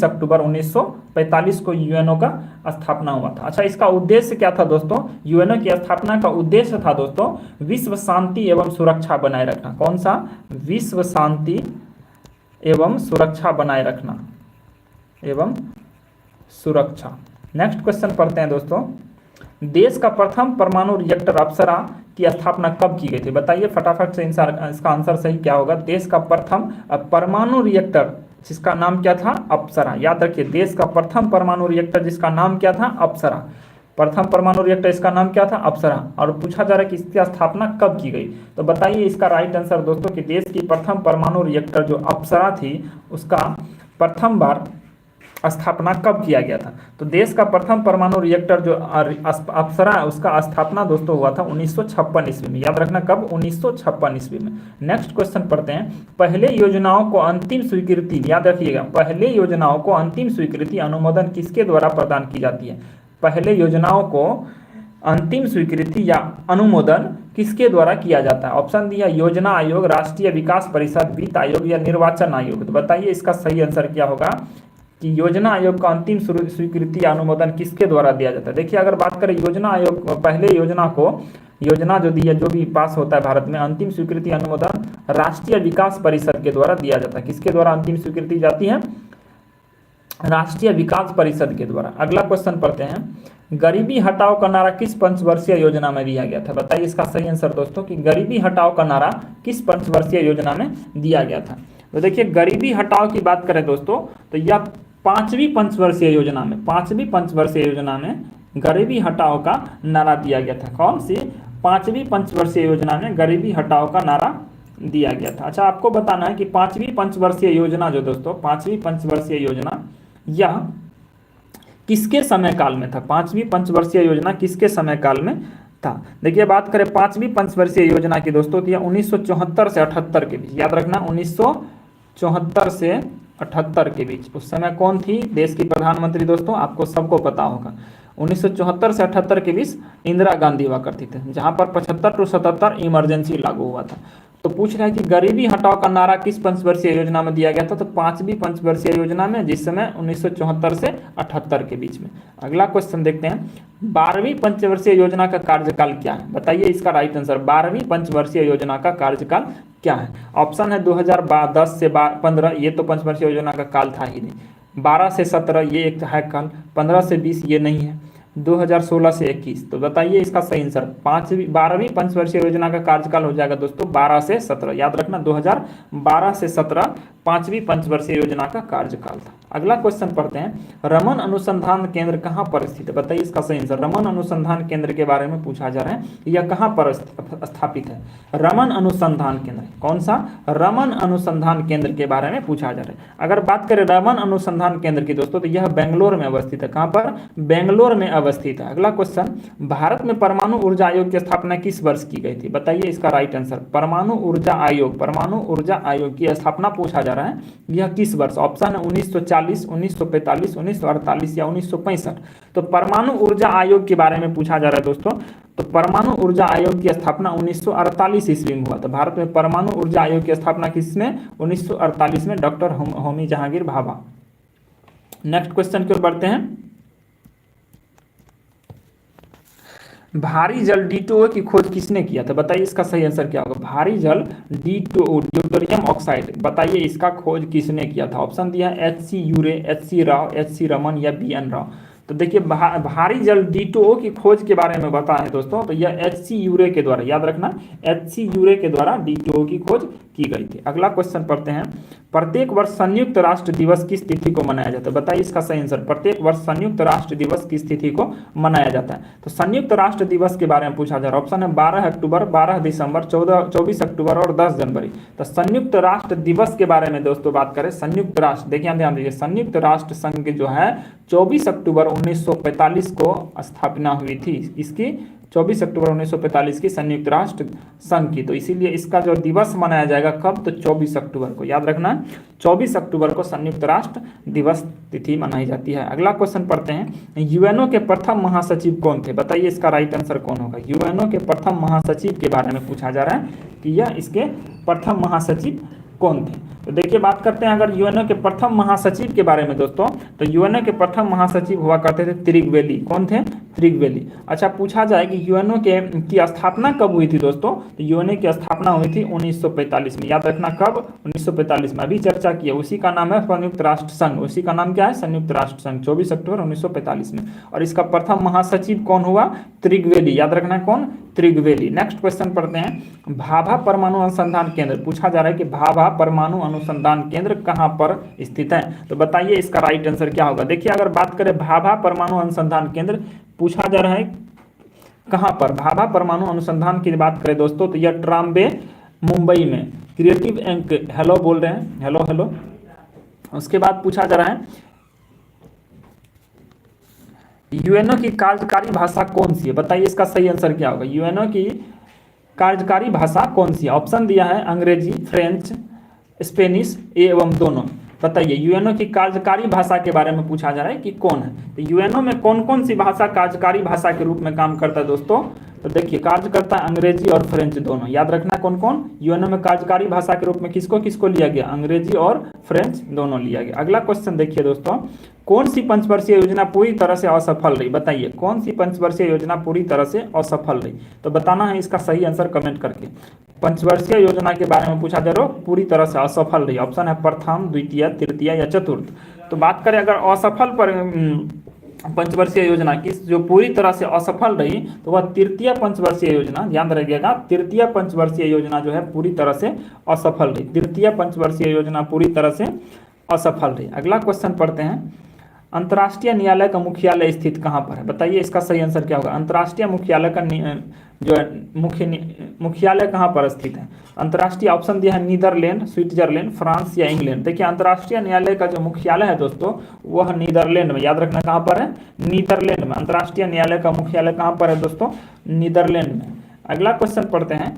अक्टूबर 1945 को यूएनओ का स्थापना हुआ था। अच्छा, इसका उद्देश्य क्या था दोस्तों? यूएनओ की स्थापना का उद्देश्य था दोस्तों विश्व शांति एवं सुरक्षा बनाए रखना। कौन सा? विश्व शांति एवं सुरक्षा बनाए रखना एवं सुरक्षा। नेक्स्ट क्वेश्चन पढ़ते हैं दोस्तों। देश का प्रथम परमाणु रिएक्टर अप्सरा की स्थापना कब की गई थी? बताइए फटाफट से इसका आंसर सही क्या होगा। देश का प्रथम परमाणु रिएक्टर जिसका नाम क्या था? अप्सरा। याद रखिए देश का प्रथम परमाणु रिएक्टर जिसका नाम क्या था? अप्सरा। प्रथम परमाणु रिएक्टर इसका नाम क्या था? अप्सरा। और पूछा जा रहा है कि इसकी स्थापना कब की गई। तो बताइए इसका राइट आंसर दोस्तों कि देश की प्रथम परमाणु रिएक्टर जो अप्सरा थी उसका प्रथम बार स्थापना कब किया गया था? तो देश का प्रथम परमाणु रिएक्टर जो अप्सरा उसका स्थापना दोस्तों हुआ था 1956 ईस्वी में। याद रखना कब? 1956 ईस्वी में। नेक्स्ट क्वेश्चन पढ़ते हैं। पहले योजनाओं को अंतिम स्वीकृति, याद रखिएगा पहले योजनाओं को अंतिम स्वीकृति अनुमोदन किसके द्वारा प्रदान की जाती है? पहले योजनाओं को अंतिम स्वीकृति या अनुमोदन किसके द्वारा किया जाता है? ऑप्शन दिया योजना आयोग, राष्ट्रीय विकास परिषद, वित्त आयोग या निर्वाचन आयोग। तो बताइए इसका सही आंसर क्या होगा कि योजना आयोग का अंतिम स्वीकृति या अनुमोदन किसके द्वारा दिया जाता है। देखिए अगर बात करें योजना आयोग, पहले योजना जो दिया जो भी पास होता है भारत में, अंतिम स्वीकृति अनुमोदन राष्ट्रीय विकास परिषद के द्वारा दिया जाता है। किसके द्वारा अंतिम स्वीकृति जाती है? राष्ट्रीय विकास परिषद के द्वारा। अगला क्वेश्चन पढ़ते हैं। गरीबी हटाओ का नारा किस पंचवर्षीय योजना में दिया गया था? बताइए इसका सही आंसर दोस्तों कि गरीबी हटाओ का नारा किस पंचवर्षीय योजना में दिया गया था। तो देखिए गरीबी हटाओ की बात करें दोस्तों, तो यह पांचवी पंचवर्षीय योजना में गरीबी हटाओ का नारा दिया गया था। कौन सी? पांचवी पंचवर्षीय योजना में गरीबी हटाओ का नारा दिया गया था। अच्छा, आपको बताना है कि पांचवी पंचवर्षीय योजना जो दोस्तों, पांचवी पंचवर्षीय योजना यह किसके समय काल में था? पांचवी पंचवर्षीय योजना किसके समय काल में था? देखिए बात करें पांचवी पंचवर्षीय योजना की दोस्तों, तो 1974 से 78 के बीच। याद रखना 1974 से 78 के बीच। उस समय कौन थी देश की प्रधानमंत्री दोस्तों? आपको सबको पता होगा 1974 से 78 के बीच इंदिरा गांधी हुआ करती थी, जहां पर 75 to 77 इमरजेंसी लागू हुआ था। तो पूछ रहा है कि गरीबी हटाओ का नारा किस पंचवर्षीय योजना में दिया गया था? तो पांचवी पंचवर्षीय योजना में, जिस समय 1974 से 78 के बीच में। अगला क्वेश्चन देखते हैं। 12वीं पंचवर्षीय योजना का कार्यकाल क्या है? बताइए इसका राइट आंसर। 12वीं पंचवर्षीय योजना का कार्यकाल क्या है? ऑप्शन है 2010 से 15, ये तो पंचवर्षीय योजना का काल था ही नहीं। 12 से 17 ये एक है काल, 15 से 20 ये नहीं है, 2016 से 21। तो बताइए इसका सही आंसर। 12वीं पंचवर्षीय योजना का कार्यकाल हो जाएगा दोस्तों 12 से 17। याद रखना 2012 से 17 5वीं पंचवर्षीय योजना का कार्यकाल था। अगला क्वेश्चन पढ़ते हैं। रमन अनुसंधान केंद्र कहाँ पर स्थित है? बताइए इसका सही आंसर। रमन अनुसंधान केंद्र के बारे में पूछा जा रहा है, यह कहाँ पर स्थापित है? रमन अनुसंधान केंद्र कौन सा? रमन अनुसंधान केंद्र के बारे में पूछा जा रहा है। अगर बात करें रमन अनुसंधान केंद्र की दोस्तों, तो यह बेंगलोर में अवस्थित है। कहाँ पर? बेंगलोर में अवस्थित है। अगला क्वेश्चन, भारत में परमाणु ऊर्जा आयोग की स्थापना किस वर्ष की गई थी? बताइए इसका राइट आंसर। परमाणु ऊर्जा आयोग की स्थापना पूछा जा रहा है, यह किस वर्ष? ऑप्शन है 1940, 1945, 1948 या 1965। तो परमाणु ऊर्जा आयोग के बारे में पूछा जा रहा है दोस्तों। तो परमाणु ऊर्जा आयोग की स्थापना 1948 ईस्वी में हुआ था। भारत में परमाणु ऊर्जा आयोग की स्थापना किसने? 1948 में, doctor Homi Jahangir Bhabha. Next question की ओर बढ़ते हैं। भारी जल D2O की खोज किसने किया था? बताइए इसका सही आंसर क्या होगा। भारी जल D2O ड्यूटेरियम ऑक्साइड, बताइए इसका खोज किसने किया था? ऑप्शन दिया है HC यूरे, HC राव, HC रमन या BN राव। तो देखिए भारी जल D2O की खोज के बारे में बताएं दोस्तों, तो यह HC यूरे के द्वारा, याद रखना HC यूरे के द्वारा D2O की खोज की गई थी। अगला क्वेश्चन पढ़ते हैं। प्रत्येक वर्ष संयुक्त राष्ट्र दिवस किस तिथि को मनाया जाता है? बताइए इसका सही आंसर। प्रत्येक वर्ष संयुक्त राष्ट्र दिवस किस तिथि को मनाया जाता है? तो संयुक्त राष्ट्र दिवस के बारे में पूछा जा रहा है। ऑप्शन है 12 अक्टूबर, 12 दिसंबर, 24 अक्टूबर और 10 जनवरी। तो संयुक्त राष्ट्र दिवस के बारे में दोस्तों बात करें, संयुक्त राष्ट्र, देखिए ध्यान दीजिए, संयुक्त राष्ट्र संघ जो है 24 अक्टूबर 1945 को स्थापना हुई थी। इसकी 24 अक्टूबर 1945 की संयुक्त राष्ट्र संघ की। तो इसीलिए इसका जो दिवस मनाया जाएगा कब? तो 24 अक्टूबर को, याद रखना 24 अक्टूबर को संयुक्त राष्ट्र दिवस तिथि मनाई जाती है। अगला क्वेश्चन पढ़ते हैं। यूएनओ के प्रथम महासचिव कौन थे? बताइए इसका राइट आंसर कौन होगा। यूएनओ के प्रथम महासचिव के बारे में पूछा जा रहा है कि यह इसके प्रथम महासचिव कौन थे? तो देखिए बात करते हैं अगर यूएनओ के प्रथम महासचिव के बारे में दोस्तों, तो यूएनओ के प्रथम महासचिव हुआ करते थे त्रिगवेली। कौन थे? त्रिगवेली। अच्छा, पूछा जाए कि यूएनओ की स्थापना कब हुई थी दोस्तों, तो यूएनओ की स्थापना हुई थी 1945 में। याद रखना कब? 1945 में। अभी चर्चा की है, उसी का नाम है संयुक्त राष्ट्र संघ। उसी का नाम क्या है? संयुक्त राष्ट्र संघ, 24 अक्टूबर 1945 में। और इसका प्रथम महासचिव कौन हुआ? त्रिगवेली। याद रखना कौन? त्रिगवेली। नेक्स्ट क्वेश्चन पढ़ते हैं। भाभा परमाणु अनुसंधान केंद्र, पूछा जा रहा है कि भाभा परमाणु अनुसंधान केंद्र कहां पर स्थित है? तो बताइए इसका राइट आंसर क्या होगा। देखिए अगर बात करें भाभा परमाणु अनुसंधान केंद्र, पूछा जा रहा है कहां पर? भाभा परमाणु अनुसंधान की बात करें दोस्तों, तो यह ट्राम्बे मुंबई में। क्रिएटिव एंक हेलो बोल रहे हैं, हेलो हेलो। उसके बाद पूछा जा रहा है यूएनओ की कार्यकारी भाषा कौन सी है? बताइए इसका सही आंसर क्या होगा। यूएनओ की कार्यकारी भाषा कौन सी है? ऑप्शन दिया है अंग्रेजी, फ्रेंच, स्पेनिश एवं दोनों। बताइए यूएनओ की कार्यकारी भाषा के बारे में पूछा जा रहा है कि कौन है। तो यूएनओ में कौन कौन सी भाषा कार्यकारी भाषा के रूप में काम करता है दोस्तों? तो देखिए कार्य करता है अंग्रेजी और फ्रेंच दोनों। याद रखना कौन कौन यूएनओ में कार्यकारी भाषा के रूप में किसको किसको लिया गया? अंग्रेजी और फ्रेंच दोनों लिया गया। अगला क्वेश्चन देखिए दोस्तों, कौन सी पंचवर्षीय योजना पूरी तरह से असफल रही? बताइए कौन सी पंचवर्षीय योजना पूरी तरह से असफल रही? तो बताना है इसका सही आंसर कमेंट करके। पंचवर्षीय योजना के बारे में पूछा जा रहा है पूरी तरह से असफल रही। ऑप्शन है प्रथम, द्वितीय, तृतीय या चतुर्थ। तो बात करें अगर असफल पर पंचवर्षीय योजना की जो पूरी तरह से असफल रही, तो वह तृतीय पंचवर्षीय योजना, ध्यान रखिएगा, तृतीय पंचवर्षीय योजना जो है पूरी तरह से असफल रही। तृतीय पंचवर्षीय योजना पूरी तरह से असफल रही। अगला क्वेश्चन पढ़ते हैं। अंतर्राष्ट्रीय न्यायालय का मुख्यालय स्थित कहाँ पर है? बताइए इसका सही आंसर क्या होगा। अंतर्राष्ट्रीय मुख्यालय का जो मुख्यालय कहाँ पर स्थित है? अंतर्राष्ट्रीय ऑप्शन दिया है नीदरलैंड, स्विट्जरलैंड, फ्रांस या इंग्लैंड। देखिए अंतर्राष्ट्रीय न्यायालय का जो मुख्यालय है दोस्तों वह नीदरलैंड में। याद रखना कहाँ पर है? नीदरलैंड में। अंतर्राष्ट्रीय न्यायालय का मुख्यालय कहाँ पर है दोस्तों? नीदरलैंड में। अगला क्वेश्चन पढ़ते हैं।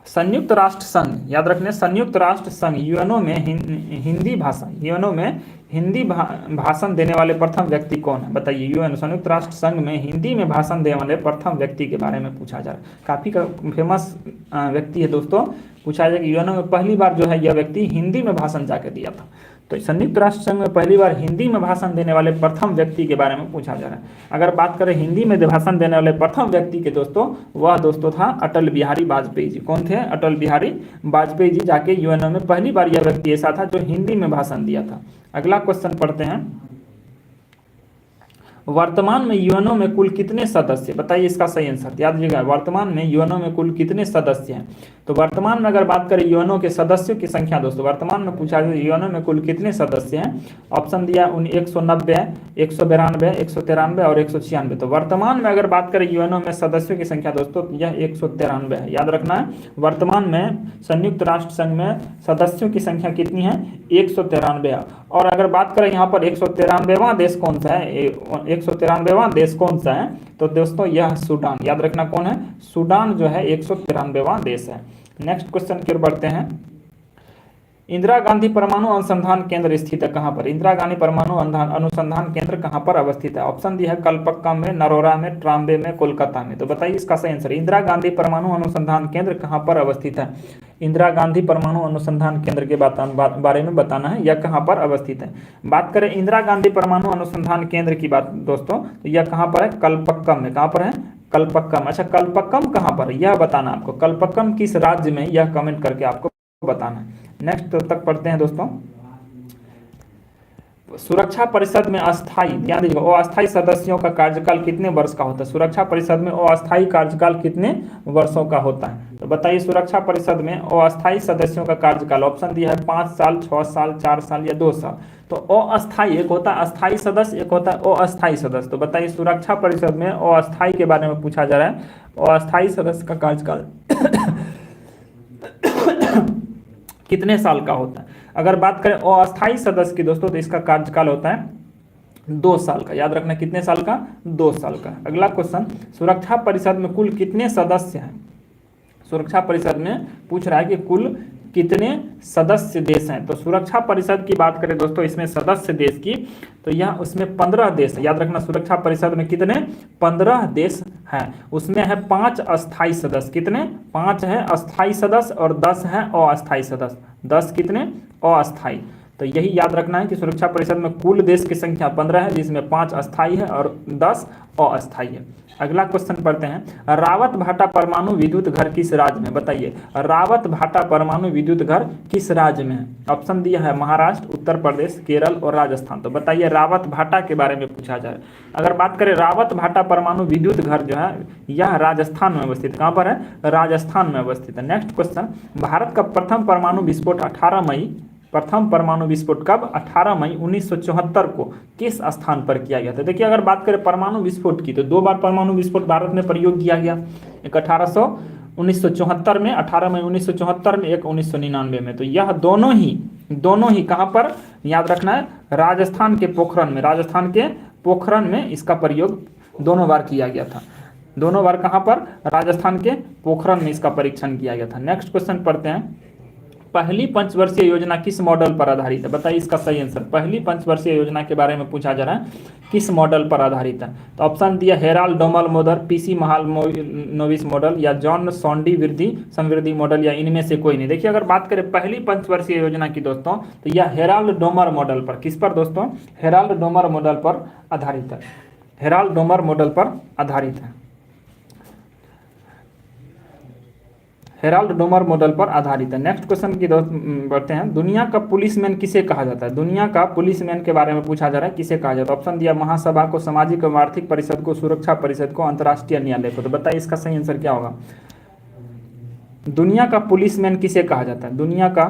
संयुक्त राष्ट्र संघ, याद रखने संयुक्त राष्ट्र संघ यूएनओ में हिंदी भाषा, यूएनओ में हिंदी भाषण देने वाले प्रथम व्यक्ति कौन है? बताइए यूएनओ संयुक्त राष्ट्र संघ में हिंदी में भाषण देने वाले प्रथम व्यक्ति के बारे में पूछा जा रहा है। काफी फेमस व्यक्ति है दोस्तों। पूछा जाए कि यूएनओ में पहली बार जो है यह व्यक्ति हिंदी में भाषण जाकर दिया था। तो संयुक्त राष्ट्र संघ में पहली बार हिंदी में भाषण देने वाले प्रथम व्यक्ति के बारे में पूछा जा रहा है। अगर बात करें हिंदी में भाषण देने वाले प्रथम व्यक्ति के दोस्तों, वह दोस्तों था अटल बिहारी वाजपेयी जी। कौन थे? अटल बिहारी वाजपेयी जी जाके यूएनओ में पहली बार यह व्यक्ति ऐसा था जो हिंदी में भाषण दिया था। अगला क्वेश्चन पढ़ते हैं। वर्तमान में यूएनओ में कुल कितने सदस्य, बताइए इसका सही आंसर, याद रखिएगा वर्तमान में यूएनओ में कुल कितने सदस्य हैं। तो वर्तमान में अगर बात करें यूएनओ के सदस्यों की संख्या दोस्तों, वर्तमान में पूछा गया यूएनओ में कुल कितने सदस्य हैं, ऑप्शन दिया 190, 192, 193 और 196। तो वर्तमान में अगर बात करें यूएनओ में सदस्यों की संख्या दोस्तों, यह 193 है, याद रखना है। वर्तमान में संयुक्त राष्ट्र संघ में सदस्यों की संख्या कितनी है, 193। और अगर बात करें यहाँ पर 193वां देश कौन सा है, 193वां देश कौन सा है, तो दोस्तों यह सूडान, याद रखना कौन है, सूडान जो है 193वां देश है। नेक्स्ट क्वेश्चन की ओर बढ़ते हैं। इंदिरा गांधी परमाणु अनुसंधान केंद्र स्थित है कहाँ पर, इंदिरा गांधी परमाणु अनुसंधान केंद्र कहाँ पर अवस्थित है, ऑप्शन दिया है कलपक्कम में, नरोरा में, ट्राम्बे में, कोलकाता में। तो बताइए इसका सही आंसर, इंदिरा गांधी परमाणु अनुसंधान केंद्र कहाँ पर अवस्थित है, इंदिरा गांधी परमाणु अनुसंधान केंद्र के बारे में बताना है, यह कहाँ पर अवस्थित है। बात करें इंदिरा गांधी परमाणु अनुसंधान केंद्र की बात दोस्तों, तो यह कहाँ पर है, कलपक्कम में, कहाँ पर है, कलपक्कम। अच्छा कलपक्कम कहाँ पर, यह बताना आपको, कलपक्कम किस राज्य में, यह कमेंट करके आपको बताना है। नेक्स्ट तक पढ़ते हैं दोस्तों। सुरक्षा परिषद में अस्थायी, ध्यान दीजिएगा, अस्थायी सदस्यों का कार्यकाल कितने वर्ष का होता है, सुरक्षा परिषद में अस्थायी कार्यकाल कितने वर्षों का होता है। तो बताइए सुरक्षा परिषद में अस्थायी सदस्यों का कार्यकाल, ऑप्शन दिया है 5 साल, 6 साल, 4 साल या 2 साल। तो अस्थायी एक होता है अस्थायी सदस्य, एक होता है अस्थायी सदस्य। तो बताइए सुरक्षा परिषद में अस्थायी के बारे में पूछा जा रहा है, अस्थायी सदस्य का कार्यकाल कितने साल का होता है। अगर बात करें अस्थायी सदस्य की दोस्तों, तो इसका कार्यकाल होता है 2 साल का, याद रखना कितने साल का, 2 साल का। अगला क्वेश्चन, सुरक्षा परिषद में कुल कितने सदस्य हैं, सुरक्षा परिषद में पूछ रहा है कि कुल कितने सदस्य देश हैं। तो सुरक्षा परिषद की बात करें दोस्तों, इसमें सदस्य देश की, तो यह उसमें 15 देश है, याद रखना सुरक्षा परिषद में कितने, 15 देश हैं। उसमें है 5 अस्थायी सदस्य, कितने, 5 है अस्थायी सदस्य और 10 है अस्थायी सदस्य, 10 कितने अस्थायी। तो यही याद रखना है कि सुरक्षा परिषद में कुल देश की संख्या 15 है, जिसमें 5 अस्थायी है और 10 अस्थायी है। अगला क्वेश्चन पढ़ते हैं, रावत भाटा परमाणु विद्युत घर किस राज्य में, बताइए रावत भाटा परमाणु विद्युत घर किस राज्य में है। ऑप्शन दिया है महाराष्ट्र, उत्तर प्रदेश, केरल और राजस्थान। तो बताइए रावत भाटा के बारे में पूछा जाए। अगर बात करें रावत भाटा परमाणु विद्युत घर जो है यह राजस्थान में अवस्थित, कहाँ पर है, राजस्थान में अवस्थित है। नेक्स्ट क्वेश्चन, भारत का प्रथम परमाणु विस्फोट 18 मई, प्रथम परमाणु विस्फोट कब, 18 मई 1974 को किस स्थान पर किया गया था। देखिए अगर बात करें परमाणु विस्फोट की, तो 2 बार परमाणु विस्फोट भारत में प्रयोग किया गया, एक 1974 में, 18 मई 1974 में, एक 1999 में। तो यह दोनों ही कहाँ पर, याद रखना है राजस्थान के पोखरण में, राजस्थान के पोखरण में इसका प्रयोग दोनों बार किया गया था, दोनों बार कहाँ पर, राजस्थान के पोखरण में इसका परीक्षण किया गया था। नेक्स्ट क्वेश्चन पढ़ते हैं, पहली पंचवर्षीय योजना किस मॉडल पर आधारित है, बताइए इसका सही आंसर। पहली पंचवर्षीय योजना के बारे में पूछा जा रहा है, किस मॉडल पर आधारित है। तो ऑप्शन दिया Harrod Domar model, PC Mahalanobis model या जॉन सॉन्डी समृद्धि मॉडल, या इनमें से कोई नहीं। देखिए अगर बात करें पहली पंचवर्षीय योजना की दोस्तों, तो यह हेराल्ड डोमर मॉडल पर, किस पर दोस्तों, हेराल्ड डोमर मॉडल पर आधारित है, हेराल्ड डोमर मॉडल पर आधारित है, हेराल्ड डोमर मॉडल पर आधारित है। नेक्स्ट क्वेश्चन की बढ़ते हैं, दुनिया का पुलिसमैन किसे कहा जाता है, दुनिया का पुलिसमैन के बारे में पूछा जा रहा है, किसे कहा जाता है। ऑप्शन दिया महासभा को, सामाजिक एवं आर्थिक परिषद को, सुरक्षा परिषद को, अंतर्राष्ट्रीय न्यायालय को। तो बताइए इसका सही आंसर क्या होगा। दुनिया का पुलिसमैन किसे कहा जाता है, दुनिया का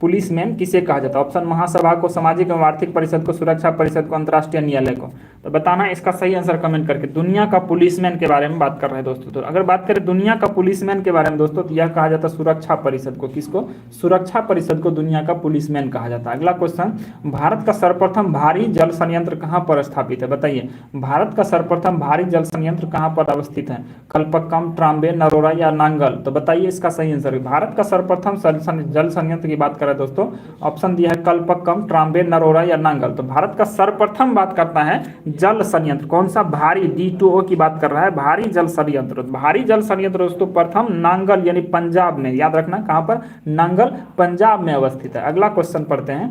पुलिसमैन किसे कहा जाता है। ऑप्शन महासभा को, सामाजिक एवं आर्थिक परिषद को, सुरक्षा परिषद को, अंतर्राष्ट्रीय न्यायालय को। तो बताना है इसका सही आंसर कमेंट करके। दुनिया का पुलिसमैन के बारे में बात कर रहे हैं दोस्तों। तो अगर बात करें दुनिया का पुलिसमैन के बारे में दोस्तों, तो यह कहा जाता है सुरक्षा परिषद को, किसको, सुरक्षा परिषद को दुनिया का पुलिसमैन कहा जाता है। अगला क्वेश्चन, भारत का सर्वप्रथम भारी जल संयंत्र कहाँ पर स्थापित है, बताइए भारत का सर्वप्रथम भारी जल संयंत्र कहाँ पर अवस्थित है, कलपक्कम, ट्राम्बे, नरोरा या नांगल। तो बताइए इसका सही आंसर। भारत का सर्वप्रथम जल संयंत्र की बात करें दोस्तों, ऑप्शन दिया है कलपक्कम, ट्राम्बे, नरोरा या नांगल। तो भारत का सर्वप्रथम बात करता है जल संयंत्र, कौन सा, भारी, D2O की बात कर रहा है, भारी जल संयंत्र। भारी जल संयंत्र दोस्तों प्रथम नांगल यानी पंजाब में, याद रखना कहां पर, नांगल पंजाब में अवस्थित है। अगला क्वेश्चन पढ़ते हैं,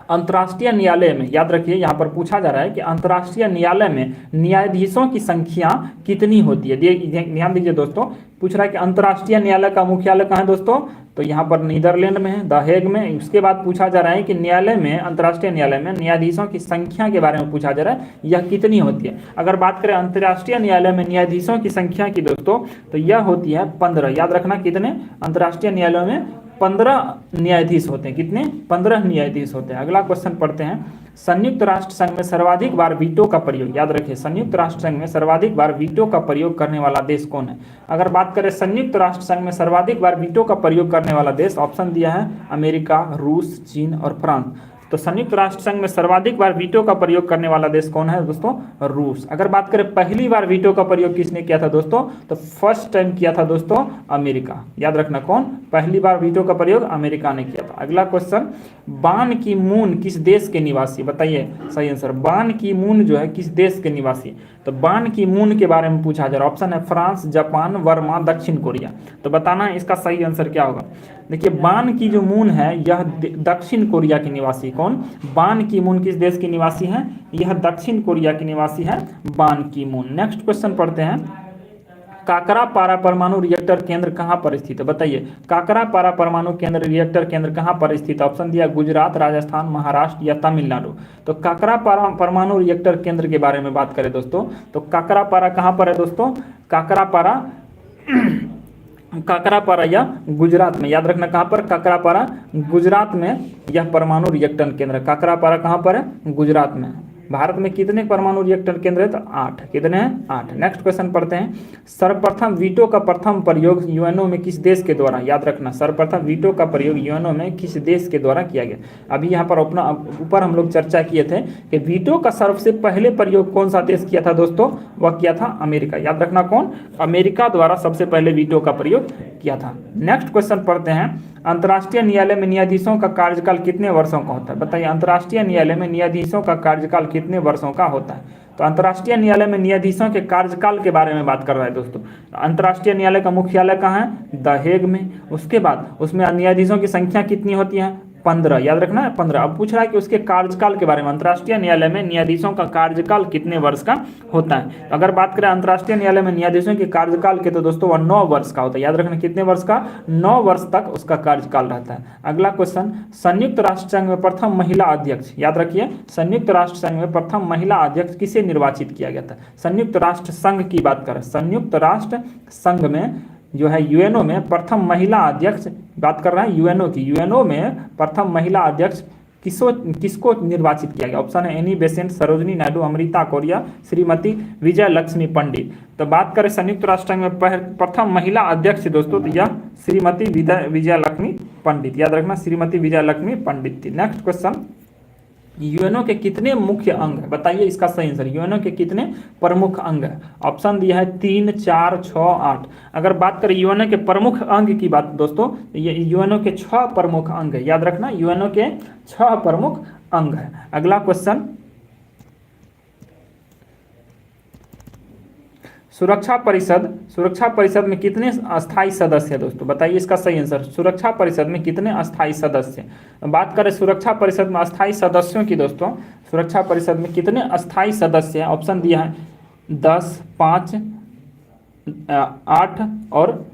अंतर्राष्ट्रीय न्यायालय में, याद रखिए यहाँ पर पूछा जा रहा है कि अंतर्राष्ट्रीय न्यायालय में न्यायाधीशों की संख्या कितनी होती है। ध्यान दीजिए दोस्तों, पूछ रहा है कि अंतर्राष्ट्रीय न्यायालय का मुख्यालय कहाँ है दोस्तों, तो यहाँ पर नीदरलैंड में है, द हेग में। उसके बाद पूछा जा रहा है कि न्यायालय में, अंतर्राष्ट्रीय न्यायालय में न्यायाधीशों की संख्या के बारे में पूछा जा रहा है, यह कितनी होती है। अगर बात करें अंतर्राष्ट्रीय न्यायालय में न्यायाधीशों की संख्या की दोस्तों, तो यह होती है 15। याद रखना कितने, अंतर्राष्ट्रीय न्यायालयों में 15 न्यायाधीश होते हैं। कितने, 15 न्यायाधीश होते हैं। अगला क्वेश्चन पढ़ते हैं, संयुक्त राष्ट्र संघ में सर्वाधिक बार वीटो का प्रयोग, याद रखिए संयुक्त राष्ट्र संघ में सर्वाधिक बार वीटो का प्रयोग करने वाला देश कौन है। अगर बात करें संयुक्त राष्ट्र संघ में सर्वाधिक बार वीटो का प्रयोग करने वाला देश, ऑप्शन दिया है अमेरिका, रूस, चीन और फ्रांस। तो संयुक्त राष्ट्र संघ में सर्वाधिक बार वीटो का प्रयोग करने वाला देश कौन है दोस्तों, रूस। अगर बात करें पहली बार वीटो का प्रयोग किसने किया था दोस्तों, तो फर्स्ट टाइम किया था दोस्तों अमेरिका। याद रखना कौन, पहली बार वीटो का प्रयोग अमेरिका ने किया था। अगला क्वेश्चन, बान की मून किस देश के निवासी, बताइए सही आंसर। बान की मून जो है किस देश के निवासी, तो बान की मून के बारे में पूछा जा रहा है। ऑप्शन है फ्रांस, जापान, वर्मा, दक्षिण कोरिया। तो बताना है इसका सही आंसर क्या होगा। देखिए बान की जो मून है यह दक्षिण कोरिया के निवासी, कौन, बान की मून किस देश के निवासी है, यह दक्षिण कोरिया के निवासी है बान की मून। नेक्स्ट क्वेश्चन पढ़ते हैं, काकरापारा परमाणु रिएक्टर केंद्र कहाँ पर स्थित है, बताइए काकरापारा परमाणु केंद्र रिएक्टर केंद्र कहाँ पर स्थित है। ऑप्शन दिया गुजरात, राजस्थान, महाराष्ट्र या तमिलनाडु। तो काकरापारा परमाणु रिएक्टर केंद्र के बारे में बात करें दोस्तों, तो काकरापारा कहाँ पर है दोस्तों, काकरापारा या गुजरात में। याद रखना कहाँ पर, काकरापारा गुजरात में यह परमाणु रिएक्टर केंद्र। काकरापारा कहाँ पर है, गुजरात में। भारत में कितने परमाणु रिएक्टर केंद्र है, तो 8। कितने हैं, 8। नेक्स्ट क्वेश्चन पढ़ते हैं, सर्वप्रथम वीटो का प्रथम प्रयोग यूएनओ में किस देश के द्वारा, याद रखना सर्वप्रथम वीटो का प्रयोग यूएनओ में किस देश के द्वारा किया गया। अभी यहाँ पर अपना ऊपर हम लोग चर्चा किए थे कि वीटो का सबसे पहले प्रयोग कौन सा देश किया था दोस्तों, वह किया था अमेरिका। याद रखना कौन, अमेरिका द्वारा सबसे पहले वीटो का प्रयोग किया था। नेक्स्ट क्वेश्चन पढ़ते हैं, अंतर्राष्ट्रीय न्यायालय में न्यायाधीशों का कार्यकाल कितने वर्षों का होता है, बताइए अंतर्राष्ट्रीय न्यायालय में न्यायाधीशों का कार्यकाल कितने वर्षों का होता है। तो अंतर्राष्ट्रीय न्यायालय में न्यायाधीशों के कार्यकाल के बारे में बात कर रहा है दोस्तों। अंतर्राष्ट्रीय न्यायालय का मुख्यालय कहाँ है, द हेग में। उसके बाद उसमें न्यायाधीशों की संख्या कितनी होती है, 15। याद रखना है 15। अब पूछ रहा है कि उसके कार्यकाल के बारे में, अंतर्राष्ट्रीय न्यायालय में न्यायाधीशों का कार्यकाल कितने वर्ष का होता है। अगर बात करें अंतर्राष्ट्रीय न्यायालय में न्यायाधीशों के कार्यकाल के, तो दोस्तों वह 9 वर्ष का होता है। याद रखना कितने वर्ष का, 9 वर्ष तक उसका कार्यकाल रहता है। अगला क्वेश्चन, संयुक्त राष्ट्र संघ में प्रथम महिला अध्यक्ष, याद रखिए संयुक्त राष्ट्र संघ में प्रथम महिला अध्यक्ष किसे निर्वाचित किया गया था। संयुक्त राष्ट्र संघ की बात करें, संयुक्त राष्ट्र संघ में जो है यूएनओ में प्रथम महिला अध्यक्ष, बात कर रहे हैं यूएनओ की, यूएनओ में प्रथम महिला अध्यक्ष किसको निर्वाचित किया गया। ऑप्शन है एनी बेसेंट, सरोजनी नायडू, अमृता कोरिया, श्रीमती विजय लक्ष्मी पंडित। तो बात करें संयुक्त राष्ट्र संघ में प्रथम महिला अध्यक्ष दोस्तों, तो यह श्रीमती विजय लक्ष्मी पंडित। याद रखना श्रीमती विजय लक्ष्मी पंडित थी। नेक्स्ट क्वेश्चन, यूएनओ के कितने मुख्य अंग है, बताइए इसका सही आंसर। यूएनओ के कितने प्रमुख अंग है, ऑप्शन दिया है 3, 4, 6, 8। अगर बात करें यूएनओ के प्रमुख अंग की बात दोस्तों, ये यूएनओ के 6 प्रमुख अंग है। याद रखना यूएनओ के 6 प्रमुख अंग है। अगला क्वेश्चन, सुरक्षा परिषद में कितने अस्थायी सदस्य हैं दोस्तों, बताइए इसका सही आंसर। सुरक्षा परिषद में कितने अस्थायी सदस्य हैं। बात करें सुरक्षा परिषद में अस्थायी सदस्यों की दोस्तों, सुरक्षा परिषद में कितने अस्थायी सदस्य हैं। ऑप्शन दिया है 10, 5, 8 और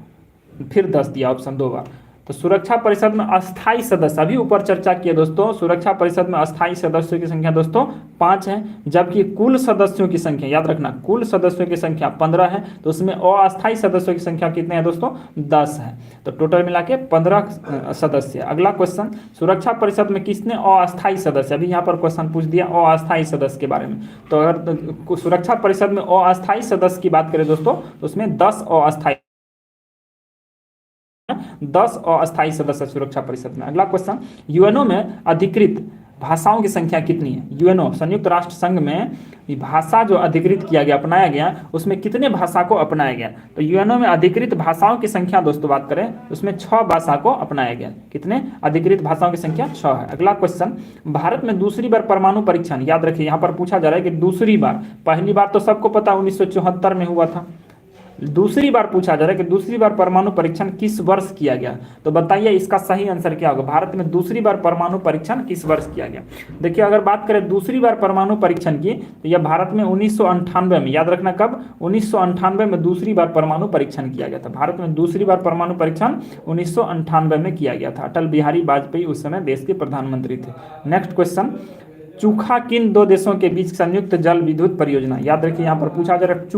फिर 10 दिया ऑप्शन 2 बार। तो सुरक्षा परिषद में अस्थायी सदस्य, अभी ऊपर चर्चा किए दोस्तों, सुरक्षा परिषद में अस्थायी सदस्यों की संख्या दोस्तों 5 है, जबकि कुल सदस्यों की संख्या, याद रखना कुल सदस्यों की संख्या 15 है। तो उसमें अस्थायी सदस्यों की संख्या कितने हैं दोस्तों, 10 है। तो टोटल मिला के 15 सदस्य। अगला क्वेश्चन, सुरक्षा परिषद में किसने अस्थायी सदस्य, अभी यहाँ पर क्वेश्चन पूछ दिया अस्थायी सदस्य के बारे में। तो अगर सुरक्षा परिषद में अस्थायी सदस्य की बात करें दोस्तों, तो उसमें 10 अस्थायी सदस्य सुरक्षा परिषद में। अगला क्वेश्चन, यूएनओ में अधिकृत भाषाओं की संख्या कितनी है। यूएनओ संयुक्त राष्ट्र संघ में भाषा जो अधिकृत किया गया, अपनाया गया, उसमें कितने भाषा को अपनाया गया। तो यूएनओ में अधिकृत भाषाओं की संख्या दोस्तों बात करें, उसमें 6 भाषा को अपनाया गया। कितने अधिकृत भाषाओं की संख्या 6 है। अगला क्वेश्चन, भारत में दूसरी बार परमाणु परीक्षण, याद रखिए यहाँ पर पूछा जा रहा है कि दूसरी बार, पहली बार तो सबको पता 1974 में हुआ था, दूसरी बार पूछा जा रहा है कि दूसरी बार परमाणु परीक्षण किस वर्ष किया गया, तो बताइए इसका सही आंसर क्या होगा। भारत में दूसरी बार परमाणु परीक्षण किस वर्ष किया गया। देखिए अगर बात करें दूसरी बार परमाणु परीक्षण की, तो यह भारत में 1998 में, याद रखना कब, 1998 में दूसरी बार परमाणु परीक्षण किया गया था। भारत में दूसरी बार परमाणु परीक्षण 1998 में किया गया था। अटल बिहारी वाजपेयी उस समय देश के प्रधानमंत्री थे। नेक्स्ट क्वेश्चन, चूखा किन दो देशों के बीच संयुक्त जल विद्युत परियोजना। याद रखिए यहाँ पर पूछा जा रहा है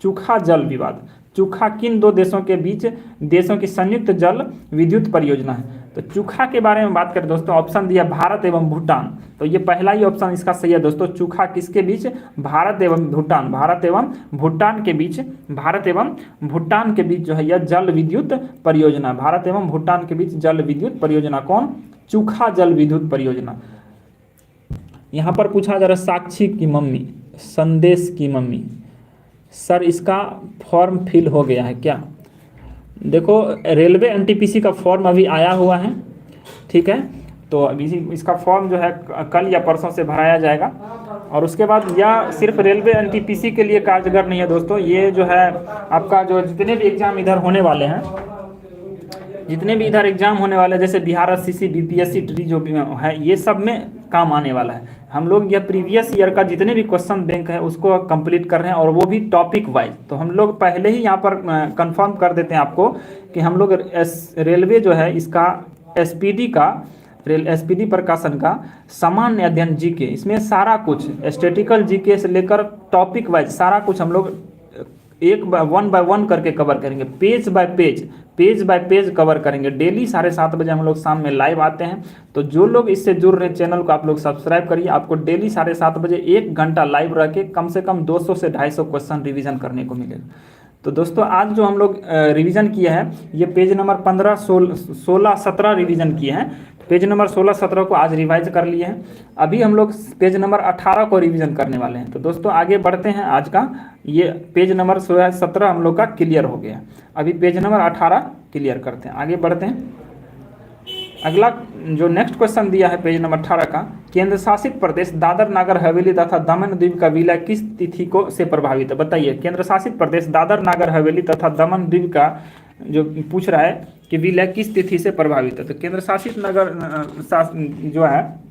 चूखा जल विवाद, चूखा किन दो देशों के बीच देशों की संयुक्त जल विद्युत परियोजना है। तो चूखा के बारे में बात करें दोस्तों, ऑप्शन दिया भारत एवं भूटान, तो ये पहला ही ऑप्शन इसका सही है दोस्तों। चूखा किसके बीच, भारत एवं भूटान, भारत एवं भूटान के बीच, भारत एवं भूटान के बीच जो है यह जल विद्युत परियोजना, भारत एवं भूटान के बीच जल विद्युत परियोजना, कौन, चूखा जल विद्युत परियोजना। यहाँ पर पूछा जा रहा है साक्षी की मम्मी, संदेश की मम्मी, सर इसका फॉर्म फिल हो गया है क्या। देखो रेलवे एनटीपीसी का फॉर्म अभी आया हुआ है, ठीक है, तो अभी इसका फॉर्म जो है कल या परसों से भराया जाएगा। और उसके बाद यह सिर्फ रेलवे एनटीपीसी के लिए कारगर नहीं है दोस्तों, ये जो है आपका जो जितने भी एग्जाम इधर होने वाले हैं, जितने भी इधर एग्जाम होने वाले हैं, जैसे बिहार एससीसी बीपीएससी ट्री जो भी है, ये सब में काम आने वाला है। हम लोग यह प्रीवियस ईयर का जितने भी क्वेश्चन बैंक है उसको कंप्लीट कर रहे हैं, और वो भी टॉपिक वाइज। तो हम लोग पहले ही यहाँ पर कंफर्म कर देते हैं आपको कि हम लोग रेलवे जो है इसका एसपीडी का, एसपीडी प्रकाशन का सामान्य अध्ययन जीके, इसमें सारा कुछ स्टैटिकल जीके से लेकर टॉपिक वाइज सारा कुछ हम लोग वन बाय वन करके कवर करेंगे, पेज बाय पेज कवर करेंगे। डेली 7:30 बजे हम लोग शाम में लाइव आते हैं, तो जो लोग इससे जुड़ रहे हैं चैनल को आप लोग सब्सक्राइब करिए। आपको डेली 7:30 बजे 1 घंटा लाइव रह के कम से कम 200 से 250 क्वेश्चन रिवीजन करने को मिलेगा। तो दोस्तों आज जो हम लोग रिवीजन किए हैं, ये पेज नंबर 15, 16, 17 रिवीजन किए हैं। पेज नंबर 16, 17 को आज रिवाइज कर लिए हैं। अभी हम लोग पेज नंबर 18 को रिवीजन करने वाले हैं। तो दोस्तों आगे बढ़ते हैं। आज का ये पेज नंबर 16, 17 हम लोग का क्लियर हो गया। अभी पेज नंबर 18 क्लियर करते हैं, आगे बढ़ते हैं। अगला जो नेक्स्ट क्वेश्चन दिया है पेज नंबर 18 का, केंद्र शासित प्रदेश दादर नागर हवेली तथा दमन द्वीप का विलय किस तिथि को से प्रभावित है। बताइए केंद्र शासित प्रदेश दादर नागर हवेली तथा दमन द्वीप का जो पूछ रहा है कि विलय किस तिथि से प्रभावित है। तो केंद्र शासित नगर जो है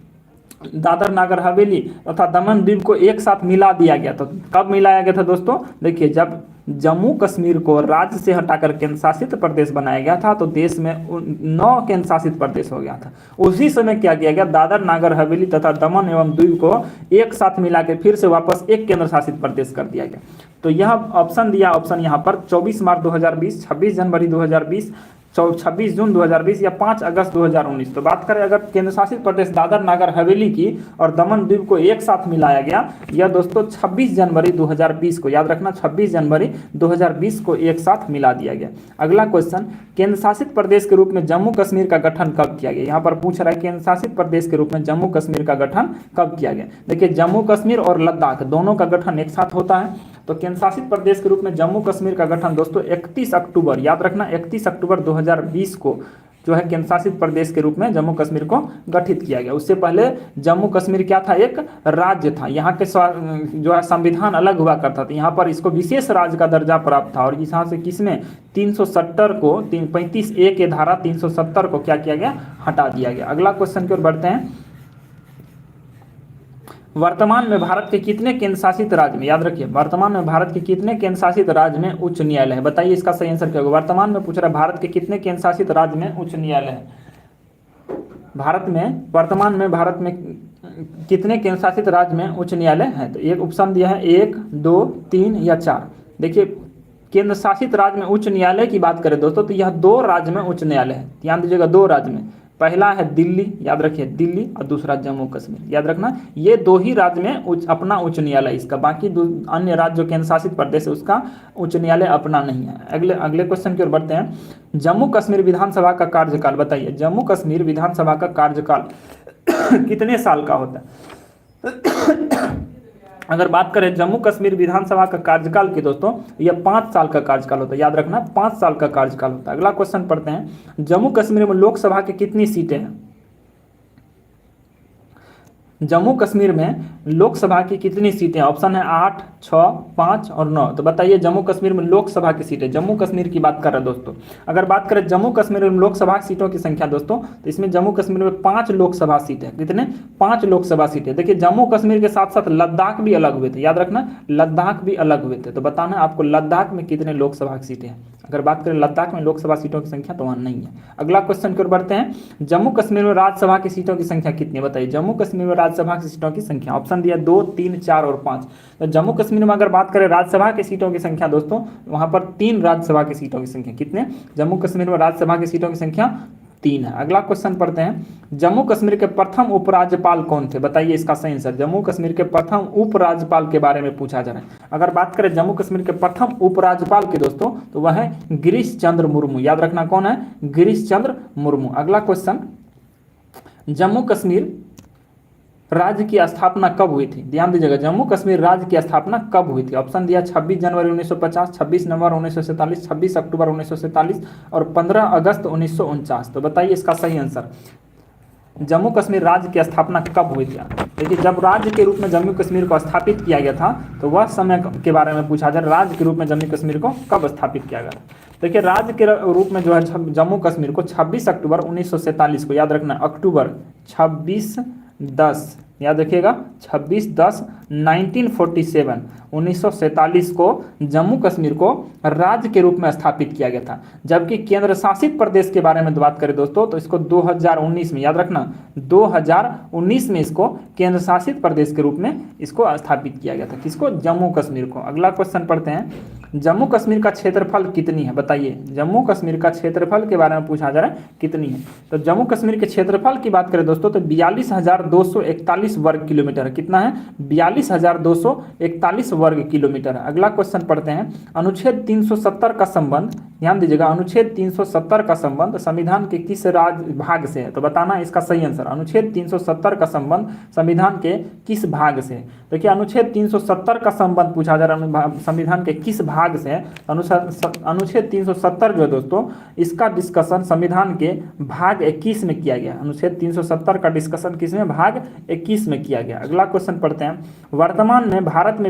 दादर नागर हवेली तथा दमन द्वीप को एक साथ मिला दिया गया। तो कब मिलाया गया था दोस्तों, देखिए जब जम्मू कश्मीर को राज्य से हटाकर केंद्र शासित प्रदेश बनाया गया था, तो देश में 9 केंद्र शासित प्रदेश हो गया था। उसी समय क्या किया गया, दादर नागर हवेली तथा दमन एवं द्वीप को एक साथ मिला के फिर से वापस एक केंद्र शासित प्रदेश कर दिया गया। तो यह ऑप्शन दिया, ऑप्शन यहाँ पर 24 मार्च 2020, 26 जनवरी 2020, 26 जून 2020 या 5 अगस्त 2019। तो बात करें अगर केंद्र शासित प्रदेश दादर नागर हवेली की और दमन द्वीप को एक साथ मिलाया गया, यह दोस्तों 26 जनवरी 2020 को, याद रखना 26 जनवरी 2020 को एक साथ मिला दिया गया। अगला क्वेश्चन, केंद्र शासित प्रदेश के रूप में जम्मू कश्मीर का गठन कब किया गया। यहाँ पर पूछ रहा है केंद्र शासित प्रदेश के रूप में जम्मू कश्मीर का गठन कब किया गया। देखिए जम्मू कश्मीर और लद्दाख दोनों का गठन एक साथ होता है। तो केंद्र शासित प्रदेश के रूप में जम्मू कश्मीर का गठन दोस्तों 31 अक्टूबर, याद रखना 31 अक्टूबर 2020 को जो है केंद्र शासित प्रदेश के रूप में जम्मू कश्मीर को गठित किया गया। उससे पहले जम्मू कश्मीर क्या था, एक राज्य था। यहाँ के जो है संविधान अलग हुआ करता था, यहाँ पर इसको विशेष राज्य का दर्जा प्राप्त था। और यहाँ से किसमें 370 को 35A के धारा 370 को क्या किया गया, हटा दिया गया। अगला क्वेश्चन की ओर बढ़ते हैं। वर्तमान में भारत के कितने केंद्र शासित राज्य में, याद रखिए वर्तमान में भारत के कितने केंद्र शासित राज्य में उच्च न्यायालय है। बताइए इसका सही आंसर क्या होगा। वर्तमान में पूछ रहा है भारत के कितने केंद्र शासित राज्य में उच्च न्यायालय है। भारत में वर्तमान में भारत में कितने केंद्र शासित राज्य में उच्च न्यायालय है। तो एक ऑप्शन दिया है 1, 2, 3 या 4। देखिए केंद्र शासित राज्य में उच्च न्यायालय की बात करें दोस्तों, तो यह 2 राज्य में उच्च न्यायालय है। ध्यान दीजिएगा 2 राज्य में, पहला है दिल्ली, याद रखिए दिल्ली, और दूसरा जम्मू कश्मीर, याद रखना ये 2 ही राज्य में अपना उच्च न्यायालय इसका। बाकी अन्य राज्य जो केंद्र शासित प्रदेश है उसका उच्च न्यायालय अपना नहीं है। अगले क्वेश्चन की ओर बढ़ते हैं। जम्मू कश्मीर विधानसभा का कार्यकाल बताइए। जम्मू कश्मीर विधानसभा का कार्यकाल कितने साल का होता है। अगर बात करें जम्मू कश्मीर विधानसभा का कार्यकाल की दोस्तों, यह 5 साल का कार्यकाल होता है, याद रखना 5 साल का कार्यकाल होता है। अगला क्वेश्चन पढ़ते हैं। जम्मू कश्मीर में लोकसभा की कितनी सीटें हैं। जम्मू कश्मीर में लोकसभा की कितनी सीटें? ऑप्शन है 8, 6, 5 और 9। तो बताइए जम्मू कश्मीर में लोकसभा की सीटें, जम्मू कश्मीर की बात कर रहे हैं दोस्तों। अगर बात करें जम्मू कश्मीर में लोकसभा सीटों की संख्या दोस्तों, तो इसमें जम्मू कश्मीर में 5 लोकसभा सीटें। कितने? 5 लोकसभा सीटें। देखिए जम्मू कश्मीर के साथ साथ लद्दाख भी अलग हुए थे, याद रखना लद्दाख भी अलग हुए थे। तो बताना आपको लद्दाख में कितने लोकसभा की सीटें हैं। अगर बात करें लद्दाख में लोकसभा सीटों की संख्या तो वहाँ नहीं है। अगला क्वेश्चन की ओर बढ़ते हैं। जम्मू कश्मीर में राज्यसभा की सीटों की संख्या कितनी है? बताइए जम्मू कश्मीर में राज्यसभा की सीटों की संख्या। ऑप्शन दिया 2, 3, 4 और 5। तो जम्मू कश्मीर में अगर बात करें राज्यसभा की सीटों की संख्या दोस्तों, वहाँ पर 3 राज्यसभा की सीटों की संख्या। कितने? जम्मू कश्मीर में राज्यसभा की सीटों की संख्या 3 है। अगला क्वेश्चन पढ़ते हैं। जम्मू कश्मीर के प्रथम उपराज्यपाल कौन थे? बताइए इसका सही आंसर। जम्मू कश्मीर के प्रथम उपराज्यपाल के बारे में पूछा जा रहा है। अगर बात करें जम्मू कश्मीर के प्रथम उपराज्यपाल की दोस्तों, तो वह है गिरीश चंद्र मुर्मू। याद रखना कौन है? गिरीश चंद्र मुर्मू। अगला क्वेश्चन, जम्मू कश्मीर राज्य की स्थापना कब हुई थी? ध्यान दीजिएगा, जम्मू कश्मीर राज्य की स्थापना कब हुई थी? ऑप्शन दिया 26 जनवरी 1950, 26 नवंबर 1947, 26 अक्टूबर 1947 और 15 अगस्त 1949। तो बताइए इसका सही आंसर। जम्मू कश्मीर राज्य की स्थापना कब हुई थी? देखिए जब राज्य के रूप में जम्मू कश्मीर को स्थापित किया गया था, तो वह समय के बारे में पूछा जाए। राज्य के रूप में जम्मू कश्मीर को कब स्थापित किया गया? देखिए राज्य के रूप में जो है जम्मू कश्मीर को 26 अक्टूबर 1947 को, याद रखना अक्टूबर 26/10, याद रखिएगा 26/10/1947 1947 को जम्मू कश्मीर को राज्य के रूप में स्थापित किया गया था। जबकि केंद्र शासित प्रदेश के बारे में बात करें दोस्तों, तो इसको 2019 में, याद रखना 2019 में इसको केंद्र शासित प्रदेश के रूप में इसको स्थापित किया गया था। किसको? जम्मू कश्मीर को। अगला क्वेश्चन पढ़ते हैं। जम्मू कश्मीर का क्षेत्रफल कितनी है? बताइए जम्मू कश्मीर का क्षेत्रफल के बारे में पूछा जा रहा है, कितनी है? तो जम्मू कश्मीर के क्षेत्रफल की बात करें दोस्तों, तो 42,241 वर्ग किलोमीटर है। कितना है? 42,241 वर्ग किलोमीटर है। अगला क्वेश्चन पढ़ते हैं। अनुच्छेद 370 का संबंध, ध्यान दीजिएगा, अनुच्छेद 370 का संबंध संविधान के किस राज्य भाग से है? तो बताना इसका सही आंसर। अनुच्छेद 370 का संबंध संविधान के किस भाग से है? देखिए अनुच्छेद 370 का संबंध पूछा जा रहा है संविधान के किस भाग से है। अनुच्छेद 370 जो है दोस्तों, इसका डिस्कशन संविधान के भाग 21 में किया गया। अनुच्छेद 370 का डिस्कशन किसमें? भाग 21 में किया गया। अगला क्वेश्चन पढ़ते हैं। वर्तमान में भारत में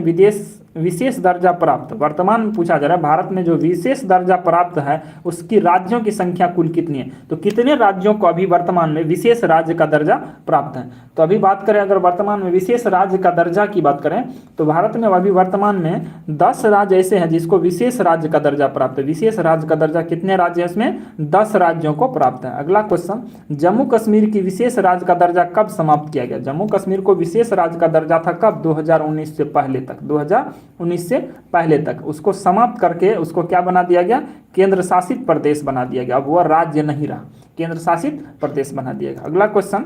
विशेष दर्जा प्राप्त, वर्तमान में पूछा जा रहा है भारत में जो विशेष दर्जा प्राप्त है उसकी राज्यों की संख्या कुल कितनी है? तो कितने राज्यों को अभी वर्तमान में विशेष राज्य का दर्जा प्राप्त है? तो अभी बात करें, अगर वर्तमान में विशेष राज्य का दर्जा की बात करें, तो भारत में अभी वर्तमान में 10 राज्य ऐसे हैं जिसको विशेष राज्य का दर्जा प्राप्त है। विशेष राज्य का दर्जा कितने राज्य है? इसमें 10 राज्यों को प्राप्त है। अगला क्वेश्चन, जम्मू कश्मीर की विशेष राज्य का दर्जा कब समाप्त किया गया? जम्मू कश्मीर को विशेष राज्य का दर्जा था कब? 2019 से पहले तक, 2019 से पहले तक उसको समाप्त करके उसको क्या बना दिया गया? केंद्र शासित प्रदेश बना दिया गया। अब वह राज्य नहीं रहा, केंद्र शासित प्रदेश बना दिया गया। अगला क्वेश्चन,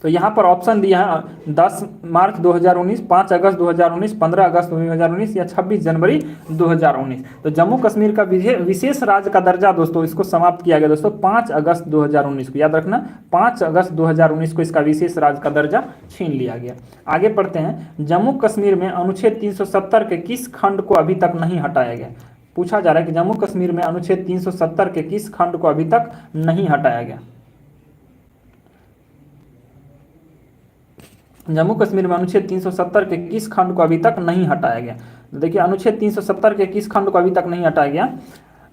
तो यहाँ पर ऑप्शन दिया है 10 मार्च 2019, 5 अगस्त 2019, 15 अगस्त 2019 या 26 जनवरी 2019। तो जम्मू कश्मीर का विशेष राज्य का दर्जा दोस्तों इसको समाप्त किया गया दोस्तों 5 अगस्त 2019 को। याद रखना 5 अगस्त 2019 को इसका विशेष राज्य का दर्जा छीन लिया गया। आगे पढ़ते हैं। जम्मू कश्मीर में अनुच्छेद 370 के किस खंड को अभी तक नहीं हटाया गया? पूछा जा रहा है कि जम्मू कश्मीर में अनुच्छेद 370 के किस खंड को अभी तक नहीं हटाया गया? जम्मू कश्मीर में अनुच्छेद 370 के किस खंड को अभी तक नहीं हटाया गया? देखिए अनुच्छेद 370 के किस खंड को अभी तक नहीं हटाया गया?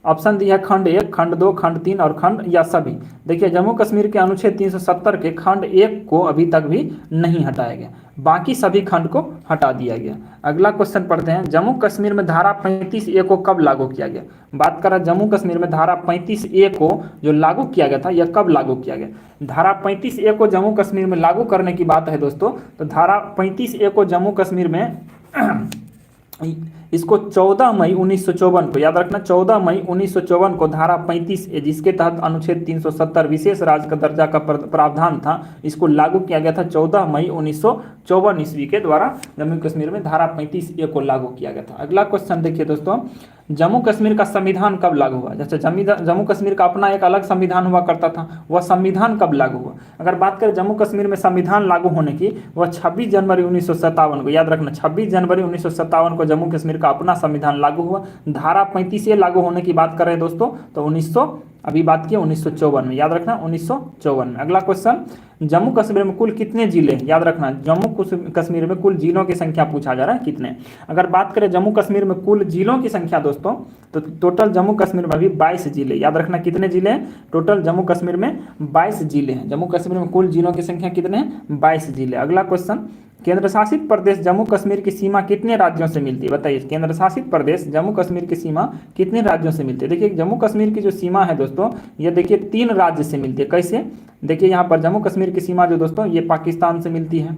ऑप्शन दिया है खंड 1, खंड 2, खंड 3 और खंड या सभी। देखिए जम्मू कश्मीर के अनुच्छेद 370 के खंड 1 को अभी तक भी नहीं हटाया गया, बाकी सभी खंड को हटा दिया गया। अगला क्वेश्चन पढ़ते हैं। जम्मू कश्मीर में धारा 35A को कब लागू किया गया? बात करें जम्मू कश्मीर में धारा 35A को जो लागू किया गया था, यह कब लागू किया गया? धारा 35A को जम्मू कश्मीर में लागू करने की बात है दोस्तों, तो धारा 35A को जम्मू कश्मीर में इसको 14 मई 1954 को, याद रखना 14 मई 1954 को धारा 35A जिसके तहत अनुच्छेद 370 विशेष राज्य का दर्जा का प्रावधान था, इसको लागू किया गया था 14 मई 1954 ईस्वी के द्वारा जम्मू कश्मीर में धारा 35A को लागू किया गया था। अगला क्वेश्चन देखिए दोस्तों, जम्मू कश्मीर का संविधान कब लागू हुआ? जैसे जम्मू कश्मीर का अपना एक अलग संविधान हुआ करता था, वह संविधान कब लागू हुआ? अगर बात करें जम्मू कश्मीर में संविधान लागू होने की, वह 26 जनवरी 1957 को, याद रखना 26 जनवरी 1957 को जम्मू कश्मीर का अपना संविधान लागू हुआ। धारा 35A लागू होने की बात कर रहे हैं दोस्तों, तो 1954 में, याद रखना 1954 में। अगला क्वेश्चन, जम्मू कश्मीर में कुल कितने जिले हैं, याद रखना जम्मू कश्मीर में कुल जिलों की संख्या पूछा जा रहा है कितने। अगर बात करें जम्मू कश्मीर में कुल जिलों की संख्या दोस्तों, तो टोटल जम्मू कश्मीर में अभी 22 जिले, याद रखना कितने जिले हैं, टोटल जम्मू कश्मीर में 22 जिले हैं। जम्मू कश्मीर में कुल जिलों की संख्या कितने हैं, 22 जिले। अगला क्वेश्चन, केंद्र शासित प्रदेश जम्मू कश्मीर की सीमा कितने राज्यों से मिलती है, बताइए। केंद्र शासित प्रदेश जम्मू कश्मीर की सीमा कितने राज्यों से मिलती है। देखिए जम्मू कश्मीर की जो सीमा है दोस्तों, ये देखिए 3 राज्य से मिलती है। कैसे, देखिए यहाँ पर जम्मू कश्मीर की सीमा जो दोस्तों, ये पाकिस्तान से मिलती है,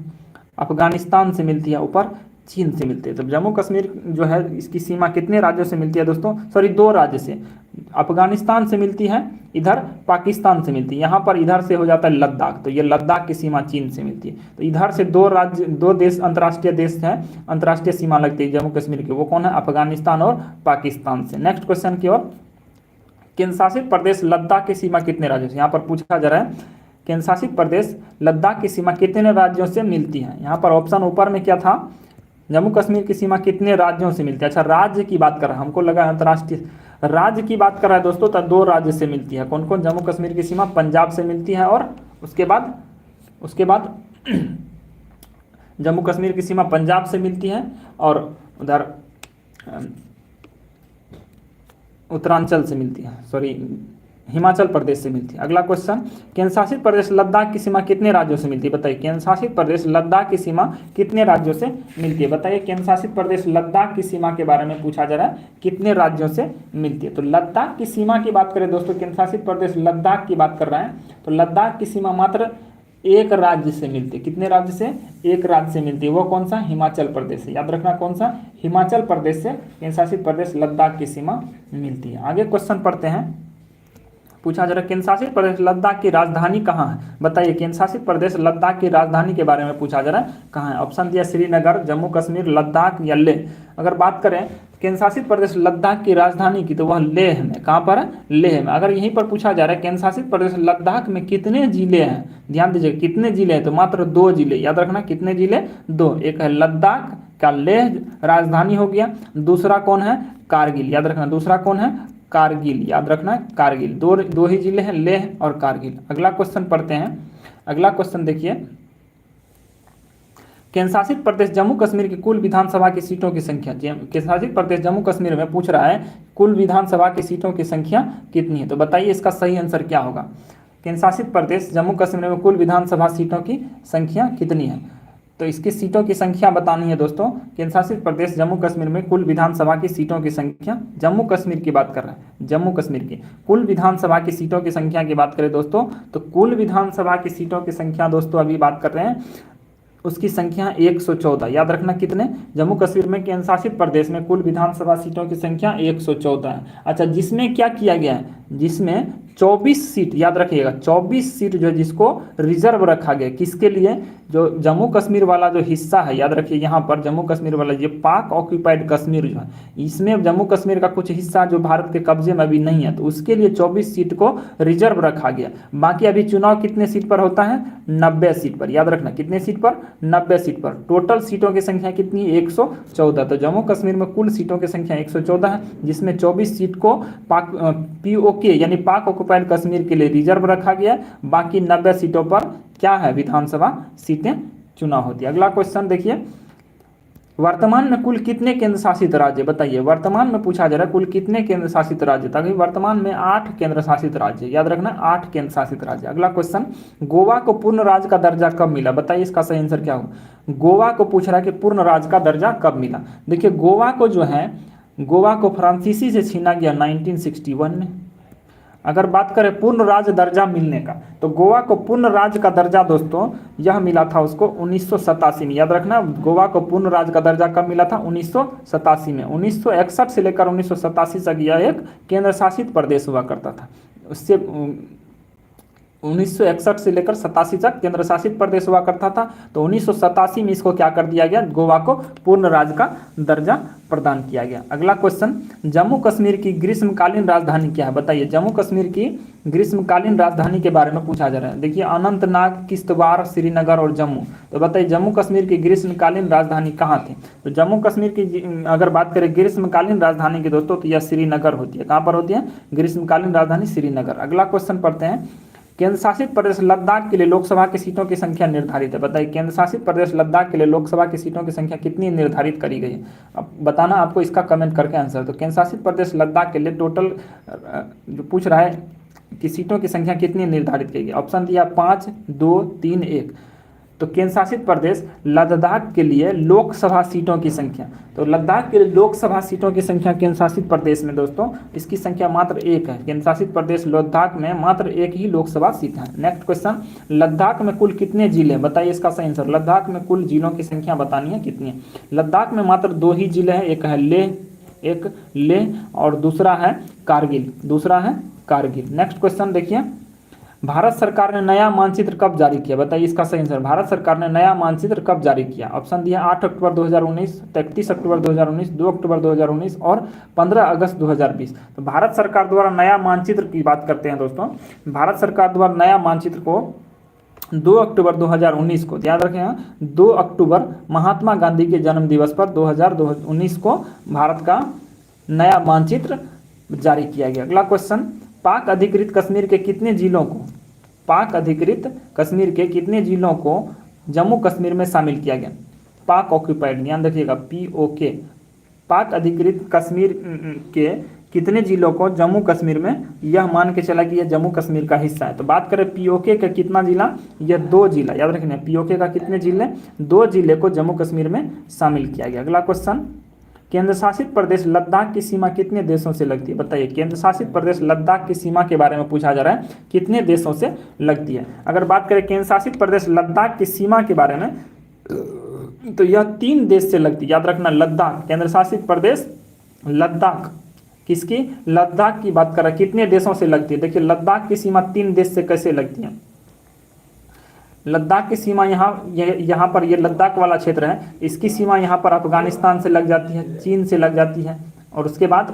अफगानिस्तान से मिलती है, ऊपर चीन से मिलती है। तो जम्मू कश्मीर जो है इसकी सीमा कितने राज्यों से मिलती है दोस्तों, सॉरी 2 राज्य से, अफगानिस्तान से मिलती है, इधर पाकिस्तान से मिलती है। यहाँ पर इधर से हो जाता है लद्दाख, तो ये लद्दाख की सीमा चीन से मिलती है। तो इधर से 2 राज्य, 2 देश अंतर्राष्ट्रीय देश है, अंतर्राष्ट्रीय सीमा लगती है जम्मू कश्मीर की, वो कौन है, अफगानिस्तान और पाकिस्तान से। नेक्स्ट क्वेश्चन की ओर, केंद्र शासित प्रदेश लद्दाख की सीमा कितने राज्यों से, यहाँ पर पूछा जा रहा है केंद्र शासित प्रदेश लद्दाख की सीमा कितने राज्यों से मिलती है। यहाँ पर ऑप्शन ऊपर में क्या था, जम्मू कश्मीर की सीमा कितने राज्यों से मिलती है। अच्छा राज्य की बात कर रहा है, हमको लगा अंतर्राष्ट्रीय, राज्य की बात कर रहा है दोस्तों, तो 2 राज्य से मिलती है। कौन कौन, जम्मू कश्मीर की सीमा पंजाब से मिलती है, और उसके बाद जम्मू कश्मीर की सीमा पंजाब से मिलती है, और उधर उत्तरांचल से मिलती है, सॉरी हिमाचल प्रदेश से मिलती है। अगला क्वेश्चन, केंद्र शासित प्रदेश लद्दाख की सीमा कितने राज्यों से मिलती है, बताइए। केंद्र शासित प्रदेश लद्दाख की सीमा कितने राज्यों से मिलती है, बताइए। केंद्र शासित प्रदेश लद्दाख की सीमा के बारे में पूछा जा रहा है, कितने राज्यों से मिलती है। तो लद्दाख की सीमा की बात करें दोस्तों, केंद्र शासित प्रदेश लद्दाख की बात कर रहे हैं, तो लद्दाख की सीमा मात्र 1 राज्य से मिलती है। कितने राज्य से, 1 राज्य से मिलती है, वो कौन सा, हिमाचल प्रदेश से। याद रखना कौन सा, हिमाचल प्रदेश से केंद्र शासित प्रदेश लद्दाख की सीमा मिलती है। आगे क्वेश्चन पढ़ते हैं, पूछा जा रहा है केंद्र शासित प्रदेश लद्दाख की राजधानी कहाँ है, बताइए। केंद्र शासित प्रदेश लद्दाख की राजधानी के बारे में पूछा जा रहा है, कहाँ है। ऑप्शन दिया श्रीनगर, जम्मू कश्मीर, लद्दाख या लेह। अगर बात करें केंद्र शासित प्रदेश लद्दाख की राजधानी की, तो वह लेह में, कहाँ पर है, लेह में। अगर यहीं पर पूछा जा रहा है केंद्र शासित प्रदेश लद्दाख में कितने जिले हैं, ध्यान दीजिए कितने जिले हैं, तो मात्र 2 जिले, याद रखना कितने जिले, 2। एक है लद्दाख का लेह राजधानी हो गया, दूसरा कौन है, कारगिल, याद रखना दूसरा कौन है, कारगिल, याद रखना कारगिल। दो ही जिले हैं, लेह और कारगिल। अगला क्वेश्चन पढ़ते हैं। अगला क्वेश्चन देखिए, केंद्र शासित प्रदेश जम्मू कश्मीर की कुल विधानसभा की सीटों की संख्या, केंद्र शासित प्रदेश जम्मू कश्मीर में पूछ रहा है कुल विधानसभा की सीटों की संख्या कितनी है, तो बताइए इसका सही आंसर क्या होगा। केंद्र शासित प्रदेश जम्मू कश्मीर में कुल विधानसभा सीटों की संख्या कितनी है, तो इसकी सीटों की संख्या बतानी है दोस्तों। केंद्र शासित प्रदेश जम्मू कश्मीर में कुल विधानसभा की सीटों की संख्या, जम्मू कश्मीर की बात कर रहे हैं, जम्मू कश्मीर की कुल विधानसभा की सीटों की संख्या की बात करें दोस्तों, तो कुल विधानसभा की सीटों की संख्या दोस्तों अभी बात कर रहे हैं, उसकी संख्या 114। याद रखना कितने, जम्मू कश्मीर में केंद्र शासित प्रदेश में कुल विधानसभा सीटों की संख्या 114 है। अच्छा, जिसमें क्या किया गया है, जिसमें 24 सीट, याद रखिएगा 24 सीट जो है जिसको रिजर्व रखा गया, किसके लिए, जो जम्मू कश्मीर वाला जो हिस्सा है, याद रखिए यहाँ पर जम्मू कश्मीर वाला, ये पाक ऑक्यूपाइड कश्मीर जो है, इसमें जम्मू कश्मीर का कुछ हिस्सा जो भारत के कब्जे में अभी नहीं है, तो उसके लिए 24 सीट को रिजर्व रखा गया। बाकी अभी चुनाव कितने सीट पर होता है, 90 सीट पर। याद रखना कितने सीट पर, 90 सीट पर। टोटल सीटों की संख्या कितनी, 114। तो जम्मू कश्मीर में कुल सीटों की संख्या 114 है, जिसमें 24 सीट को पाक POK यानी पाक ऑक्यूपाइड कश्मीर के लिए रिजर्व रखा गया। बाकी 90 सीटों पर क्या है, विधानसभा सीटें चुनाव होती है। अगला क्वेश्चन देखिए, वर्तमान में कुल कितने केंद्र शासित राज्य, बताइए। वर्तमान में पूछा जा रहा है कुल कितने केंद्र शासित राज्य, ताकि वर्तमान में 8 केंद्र शासित राज्य, याद रखना 8 केंद्र शासित राज्य। अगला क्वेश्चन, गोवा को पूर्ण राज्य का दर्जा कब मिला, बताइए इसका सही आंसर क्या होगा। गोवा को पूछ रहा है कि पूर्ण राज्य का दर्जा कब मिला। देखिए गोवा को जो है, गोवा को फ्रांसीसी से छीना गया 1961 में। अगर बात करें पूर्ण राज्य दर्जा मिलने का, तो गोवा को पूर्ण राज्य का दर्जा दोस्तों यह मिला था उसको 1987 में। याद रखना गोवा को पूर्ण राज्य का दर्जा कब मिला था, 1987 में। 1961 से लेकर 1987 तक यह एक केंद्र शासित प्रदेश हुआ करता था। उससे 1961 से लेकर 87 तक केंद्र शासित प्रदेश हुआ करता था। तो 1987 में इसको क्या कर दिया गया, गोवा को पूर्ण राज्य का दर्जा प्रदान किया गया। अगला क्वेश्चन, जम्मू कश्मीर की ग्रीष्मकालीन राजधानी क्या है, बताइए। जम्मू कश्मीर की ग्रीष्मकालीन राजधानी के बारे में पूछा जा रहा है। देखिए अनंतनाग, किश्तवाड़, श्रीनगर और जम्मू। तो बताइए जम्मू कश्मीर की ग्रीष्मकालीन राजधानी कहाँ थी। तो जम्मू कश्मीर की अगर बात करें ग्रीष्मकालीन राजधानी की दोस्तों, तो यह श्रीनगर होती है। कहाँ पर होती है, ग्रीष्मकालीन राजधानी श्रीनगर। अगला क्वेश्चन पढ़ते हैं, केंद्र शासित प्रदेश लद्दाख के लिए लोकसभा की सीटों की संख्या निर्धारित है। बताइए केंद्र शासित प्रदेश लद्दाख के लिए लोकसभा की सीटों की संख्या कितनी निर्धारित करी गई है। अब बताना आपको इसका कमेंट करके आंसर। तो केंद्र शासित प्रदेश लद्दाख के लिए टोटल जो पूछ रहा है कि सीटों की संख्या कितनी निर्धारित की गई। ऑप्शन दिया 5, 2, 3, 1। तो केंद्र शासित प्रदेश लद्दाख के लिए लोकसभा सीटों की संख्या, तो लद्दाख के लिए लोकसभा सीटों की संख्या केंद्र शासित प्रदेश में दोस्तों इसकी संख्या मात्र 1 है। केंद्र शासित प्रदेश लद्दाख में मात्र 1 ही लोकसभा सीट है। नेक्स्ट क्वेश्चन, लद्दाख में कुल कितने जिले हैं। बताइए इसका सही आंसर। लद्दाख में कुल जिलों की संख्या बतानी है कितनी है। लद्दाख में मात्र 2 ही जिले हैं, एक है लेह और दूसरा है कारगिल। नेक्स्ट क्वेश्चन देखिए, भारत सरकार ने नया मानचित्र कब जारी किया। बताइए इसका सही आंसर। भारत सरकार ने नया मानचित्र कब जारी किया। ऑप्शन दिया 8 अक्टूबर 2019, 31 अक्टूबर 2019, 2 अक्टूबर 2019 और 15 अगस्त 2020। तो भारत सरकार द्वारा नया मानचित्र की बात करते हैं दोस्तों। भारत सरकार द्वारा नया मानचित्र को 2 अक्टूबर 2019 को, याद रखें 2 अक्टूबर महात्मा गांधी के जन्म दिवस पर 2019 को भारत का नया मानचित्र जारी किया गया। अगला क्वेश्चन, पाक अधिकृत कश्मीर के कितने जिलों को जम्मू कश्मीर में शामिल किया गया। पाक ऑक्यूपाइड, ध्यान रखिएगा POK, पाक अधिकृत कश्मीर के कितने जिलों को जम्मू कश्मीर में, यह मान के चला कि यह जम्मू कश्मीर का हिस्सा है। तो बात करें POK का कितना जिला, यह 2 जिला, याद रखना POK का कितने जिले, 2 जिले को जम्मू कश्मीर में शामिल किया गया। अगला क्वेश्चन, केंद्र शासित प्रदेश लद्दाख की सीमा कितने देशों से लगती है। बताइए केंद्र शासित प्रदेश लद्दाख की सीमा के बारे में पूछा जा रहा है, कितने देशों से लगती है। अगर बात करें केंद्र शासित प्रदेश लद्दाख की सीमा के बारे में, तो यह 3 देश से लगती है। याद रखना लद्दाख, केंद्र शासित प्रदेश लद्दाख, किसकी, लद्दाख की बात कर रहा है, कितने देशों से लगती है। देखिए लद्दाख की सीमा 3 देश से कैसे लगती है। लद्दाख की सीमा यहाँ पर ये लद्दाख वाला क्षेत्र है, इसकी सीमा यहाँ पर अफगानिस्तान से लग जाती है, चीन से लग जाती है। और उसके बाद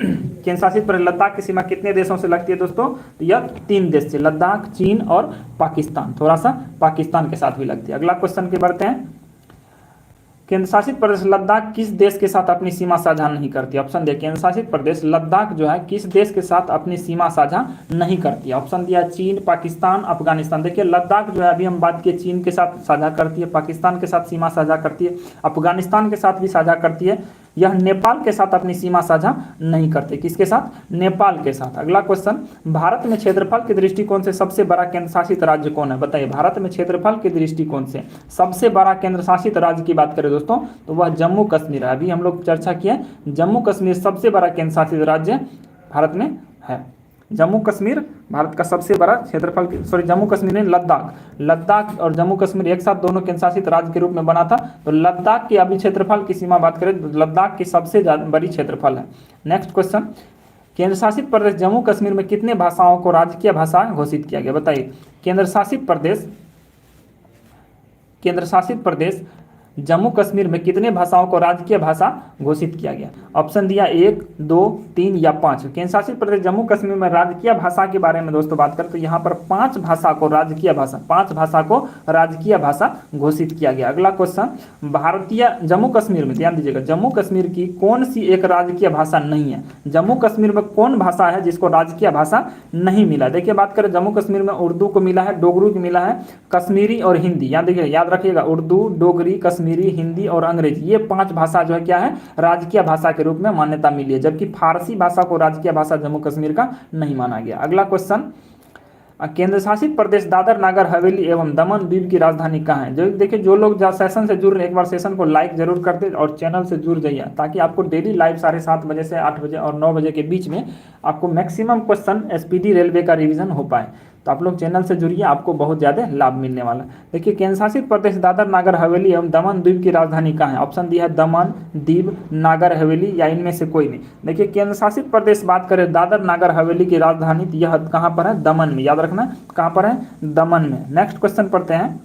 केंद्र शासित प्रदेश लद्दाख की सीमा कितने देशों से लगती है दोस्तों, तो यह 3 देश से, लद्दाख, चीन और पाकिस्तान, थोड़ा सा पाकिस्तान के साथ भी लगती है। अगला क्वेश्चन के बढ़ते हैं, केंद्र शासित प्रदेश लद्दाख किस देश के साथ अपनी सीमा साझा नहीं करती। ऑप्शन दिया केंद्र शासित प्रदेश लद्दाख जो है किस देश के साथ अपनी सीमा साझा नहीं करती है। ऑप्शन दिया चीन, पाकिस्तान, अफगानिस्तान। देखिए लद्दाख जो है अभी हम बात किए चीन के साथ साझा करती है, पाकिस्तान के साथ सीमा साझा करती है, अफगानिस्तान के साथ भी साझा करती है। यह नेपाल के साथ अपनी सीमा साझा नहीं करते, किसके साथ, नेपाल के साथ। अगला क्वेश्चन, भारत में क्षेत्रफल के दृष्टिकोण से सबसे बड़ा केंद्र शासित राज्य कौन है। बताइए भारत में क्षेत्रफल के दृष्टिकोण से सबसे बड़ा केंद्र शासित राज्य की बात करें दोस्तों, तो वह जम्मू कश्मीर है। अभी हम लोग चर्चा किए जम्मू कश्मीर सबसे बड़ा केंद्र शासित राज्य भारत में है। जम्मू कश्मीर भारत का सबसे बड़ा क्षेत्रफल, जम्मू कश्मीर में लद्दाख और जम्मू कश्मीर एक साथ दोनों केंद्र शासित राज्य के रूप में बना था। तो लद्दाख की अभी क्षेत्रफल की सीमा बात करें तो लद्दाख की सबसे बड़ी क्षेत्रफल है। नेक्स्ट क्वेश्चन, केंद्र शासित प्रदेश जम्मू कश्मीर में कितने भाषाओं को राजकीय भाषा घोषित किया गया। बताइए केंद्र शासित प्रदेश जम्मू कश्मीर में कितने भाषाओं को राजकीय भाषा घोषित किया गया। ऑप्शन दिया 1, 2, 3 या 5। केंद्र शासित प्रदेश जम्मू कश्मीर में राजकीय भाषा के बारे में दोस्तों बात करें तो यहाँ पर 5 भाषा को राजकीय भाषा घोषित किया गया। अगला क्वेश्चन, भारतीय जम्मू कश्मीर में, ध्यान दीजिएगा, जम्मू कश्मीर की कौन सी एक राजकीय भाषा नहीं है। जम्मू कश्मीर में कौन भाषा है जिसको राजकीय भाषा नहीं मिला। देखिए बात करें जम्मू कश्मीर में उर्दू को मिला है, डोगरू को मिला है, कश्मीरी और हिंदी। याद रखिएगा उर्दू, डोगरी, कश्मीरी, हिंदी और अंग्रेजी, ये 5 भाषा जो है क्या है, राजकीय भाषा के रूप में मान्यता मिली है। जबकि फारसी भाषा को राजकीय भाषा जम्मू कश्मीर का नहीं माना गया। अगला क्वेश्चन, केंद्र शासित प्रदेश दादर नागर हवेली एवं दमन द्वीप की राजधानी कहाँ है। जो देखिए जो लोग सेशन से जुड़ रहे हैं एक बार सेशन को लाइक जरूर कर दे और चैनल से जुड़ जाइए ताकि आपको डेली लाइव 7:30 बजे से 8 बजे और 9 बजे के बीच में आपको मैक्सिमम क्वेश्चन SPD रेलवे का रिवीजन हो पाए। तो आप लोग चैनल से जुड़िए, आपको बहुत ज़्यादा लाभ मिलने वाला है। देखिए केंद्र शासित प्रदेश दादर नागर हवेली एवं दमन द्वीप की राजधानी कहाँ है। ऑप्शन दिया है दमन, दीव, नागर हवेली या इनमें से कोई नहीं। देखिए केंद्र शासित प्रदेश बात करें दादर नागर हवेली की राजधानी, तो यह कहाँ पर है, दमन में। याद रखना कहाँ पर है, दमन में। नेक्स्ट क्वेश्चन पढ़ते हैं,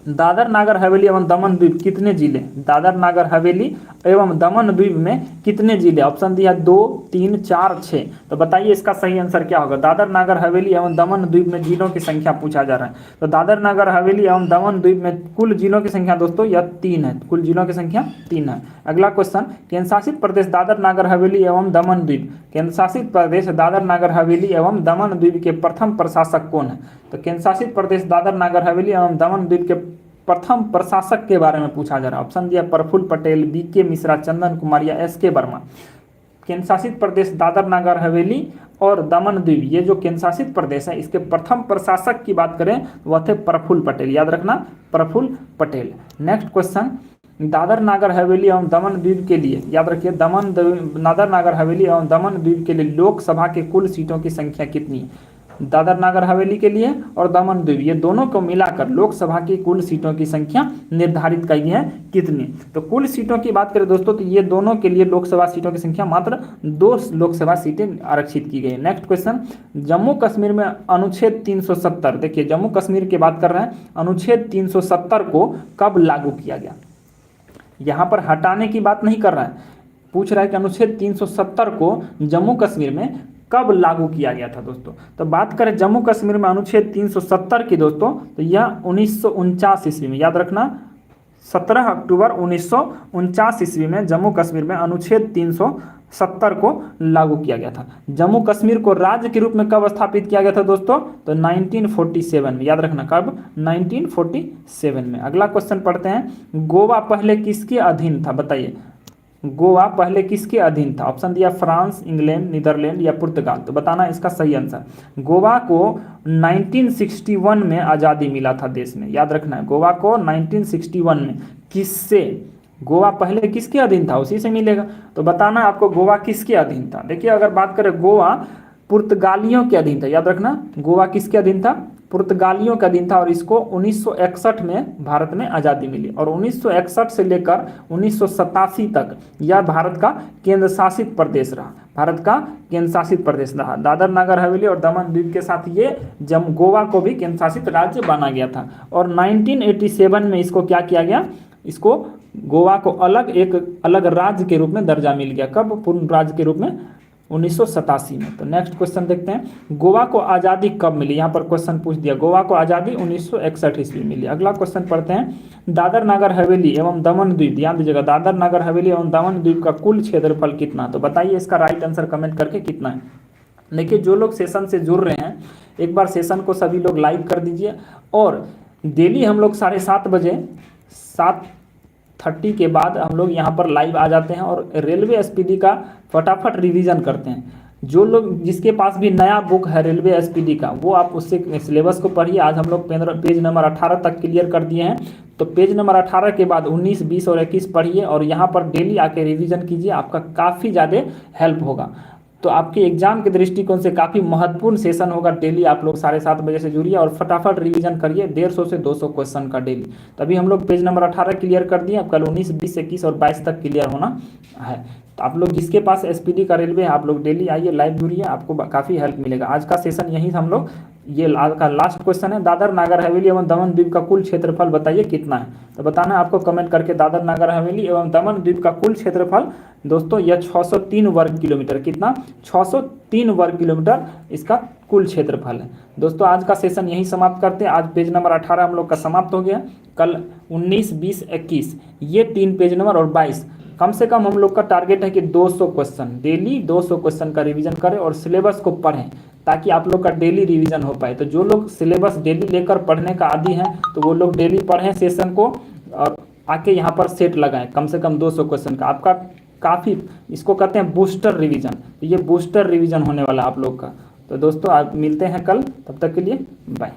दादर नागर हवेली एवं दमन द्वीप कितने जिले, दादर नागर हवेली एवं दमन द्वीप में कितने जिले, ऑप्शन दिया 2, 3, 4, 6। तो बताइए इसका सही आंसर क्या होगा। दादर नागर हवेली एवं दमन द्वीप में जिलों की संख्या पूछा जा रहा है। तो दादर नागर हवेली एवं दमन द्वीप में कुल जिलों की संख्या दोस्तों यह 3 है, कुल जिलों की संख्या 3 है। अगला क्वेश्चन, केंद्र शासित प्रदेश दादर नागर हवेली एवं दमन द्वीप, केंद्र शासित प्रदेश दादर नागर हवेली एवं दमन द्वीप के प्रथम प्रशासक कौन है। तो केंद्र शासित प्रदेश दादर नागर हवेली एवं दमन द्वीप के प्रथम प्रशासक के बारे में पूछा जा रहा है। ऑप्शन दिया प्रफुल्ल पटेल, BK मिश्रा, चंदन कुमार या SK वर्मा। केंद्र शासित प्रदेश दादर नागर हवेली और दमन द्वीप, ये जो केंद्र शासित प्रदेश है इसके प्रथम प्रशासक की बात करें वह थे प्रफुल्ल पटेल, याद रखना प्रफुल्ल पटेल। नेक्स्ट क्वेश्चन, दादर नागर हवेली एवं दमन द्वीप के लिए, याद रखिए दादर नागर हवेली एवं दमन द्वीप के लिए लोकसभा के कुल सीटों की संख्या कितनी है। दादर नागर हवेली के लिए और दमन द्वीप ये दोनों को मिलाकर लोकसभा की कुल सीटों की संख्या निर्धारित की है कितनी। तो कुल सीटों की बात करें दोस्तों तो ये दोनों के लिए लोकसभा सीटों की संख्या मात्र 2 लोकसभा सीटें आरक्षित की गई है। नेक्स्ट क्वेश्चन, जम्मू कश्मीर में अनुच्छेद 370, देखिए जम्मू कश्मीर की बात कर रहे हैं, अनुच्छेद 370 को कब लागू किया गया। यहाँ पर हटाने की बात नहीं कर रहा है, पूछ रहा है कि अनुच्छेद 370 को जम्मू कश्मीर में कब लागू किया गया था दोस्तों। तो बात करें जम्मू कश्मीर में अनुच्छेद 370 की दोस्तों तो यह 1949 ईस्वी में, याद रखना 17 अक्टूबर 1949 ईस्वी में जम्मू कश्मीर में अनुच्छेद 370 को लागू किया गया था। जम्मू कश्मीर को राज्य के रूप में कब स्थापित किया गया था दोस्तों, तो 1947 में, याद रखना कब, 1947 में। अगला क्वेश्चन पढ़ते हैं, गोवा पहले किसके अधीन था, बताइए गोवा पहले किसके अधीन था। ऑप्शन दिया फ्रांस, इंग्लैंड, नीदरलैंड या पुर्तगाल। तो बताना इसका सही आंसर। गोवा को 1961 में आज़ादी मिला था देश में, याद रखना है गोवा को 1961 में किससे, गोवा पहले किसके अधीन था उसी से मिलेगा। तो बताना आपको गोवा किसके अधीन था। देखिए अगर बात करें गोवा पुर्तगालियों के अधीन था, याद रखना गोवा किसके अधीन था, पुर्तगालियों का अधीन था। और इसको 1961 में भारत में आज़ादी मिली और 1961 से लेकर 1987 तक यह भारत का केंद्र शासित प्रदेश रहा, भारत का केंद्र शासित प्रदेश रहा। दादर नागर हवेली और दमन द्वीप के साथ ये गोवा को भी केंद्र शासित राज्य माना गया था। और 1987 में इसको क्या किया गया, इसको गोवा को एक अलग राज्य के रूप में दर्जा मिल गया। कब, पूर्ण राज्य के रूप में 1987 में। तो नेक्स्ट क्वेश्चन देखते हैं, गोवा को आज़ादी कब मिली। यहाँ पर क्वेश्चन पूछ दिया, गोवा को आज़ादी 1961 ईस्वी में मिली। अगला क्वेश्चन पढ़ते हैं, दादर नागर हवेली एवं दमन द्वीप, ध्यान दीजिएगा दादर नागर हवेली एवं दमन द्वीप का कुल क्षेत्रफल कितना। तो बताइए इसका राइट आंसर कमेंट करके कितना है। देखिए जो लोग सेशन से जुड़ रहे हैं एक बार सेशन को सभी लोग लाइक कर दीजिए। और डेली हम लोग 7:30 बजे 7:30 के बाद हम लोग यहाँ पर लाइव आ जाते हैं और रेलवे SPD का फटाफट रिवीजन करते हैं। जो लोग जिसके पास भी नया बुक है रेलवे SPD का वो आप उससे सिलेबस को पढ़िए। आज हम लोग पेज नंबर 18 तक क्लियर कर दिए हैं। तो पेज नंबर 18 के बाद 19, 20 और 21 पढ़िए और यहाँ पर डेली आके रिवीजन कीजिए, आपका काफ़ी ज़्यादा हेल्प होगा। तो आपके एग्जाम के दृष्टिकोण से काफ़ी महत्वपूर्ण सेशन होगा। डेली आप लोग 7:30 बजे से जुड़िए और फटाफट रिवीजन करिए 150 से 200 क्वेश्चन का डेली। तभी हम लोग पेज नंबर 18 क्लियर कर दिए, अब कल 19, 20, 21 और 22 तक क्लियर होना है। तो आप लोग जिसके पास SPD का रेलवे है आप लोग डेली आइए, लाइव जुड़िए, आपको काफ़ी हेल्प मिलेगा। आज का सेशन यही हम लोग, ये आज का लास्ट क्वेश्चन है, दादर नागर हवेली एवं दमन द्वीप का कुल क्षेत्रफल बताइए कितना है। तो बताना आपको कमेंट करके, दादर नागर हवेली एवं दमन द्वीप का कुल क्षेत्रफल दोस्तों यह 603 वर्ग किलोमीटर, कितना, 603 वर्ग किलोमीटर इसका कुल क्षेत्रफल है। दोस्तों आज का सेशन यही समाप्त करते हैं। आज पेज नंबर 18 हम लोग का समाप्त हो गया। कल 19, 20, 21 ये 3 पेज नंबर और 22 कम से कम हम लोग का टारगेट है कि 200 क्वेश्चन डेली 200 क्वेश्चन का रिवीजन करें और सिलेबस को पढ़ें ताकि आप लोग का डेली रिवीजन हो पाए। तो जो लोग सिलेबस डेली लेकर पढ़ने का आदी हैं तो वो लोग डेली पढ़ें सेशन को और आके यहाँ पर सेट लगाएं कम से कम 200 क्वेश्चन का। आपका काफ़ी, इसको कहते हैं बूस्टर रिवीजन, तो ये बूस्टर रिवीजन होने वाला आप लोग का। तो दोस्तों आप मिलते हैं कल, तब तक के लिए बाय।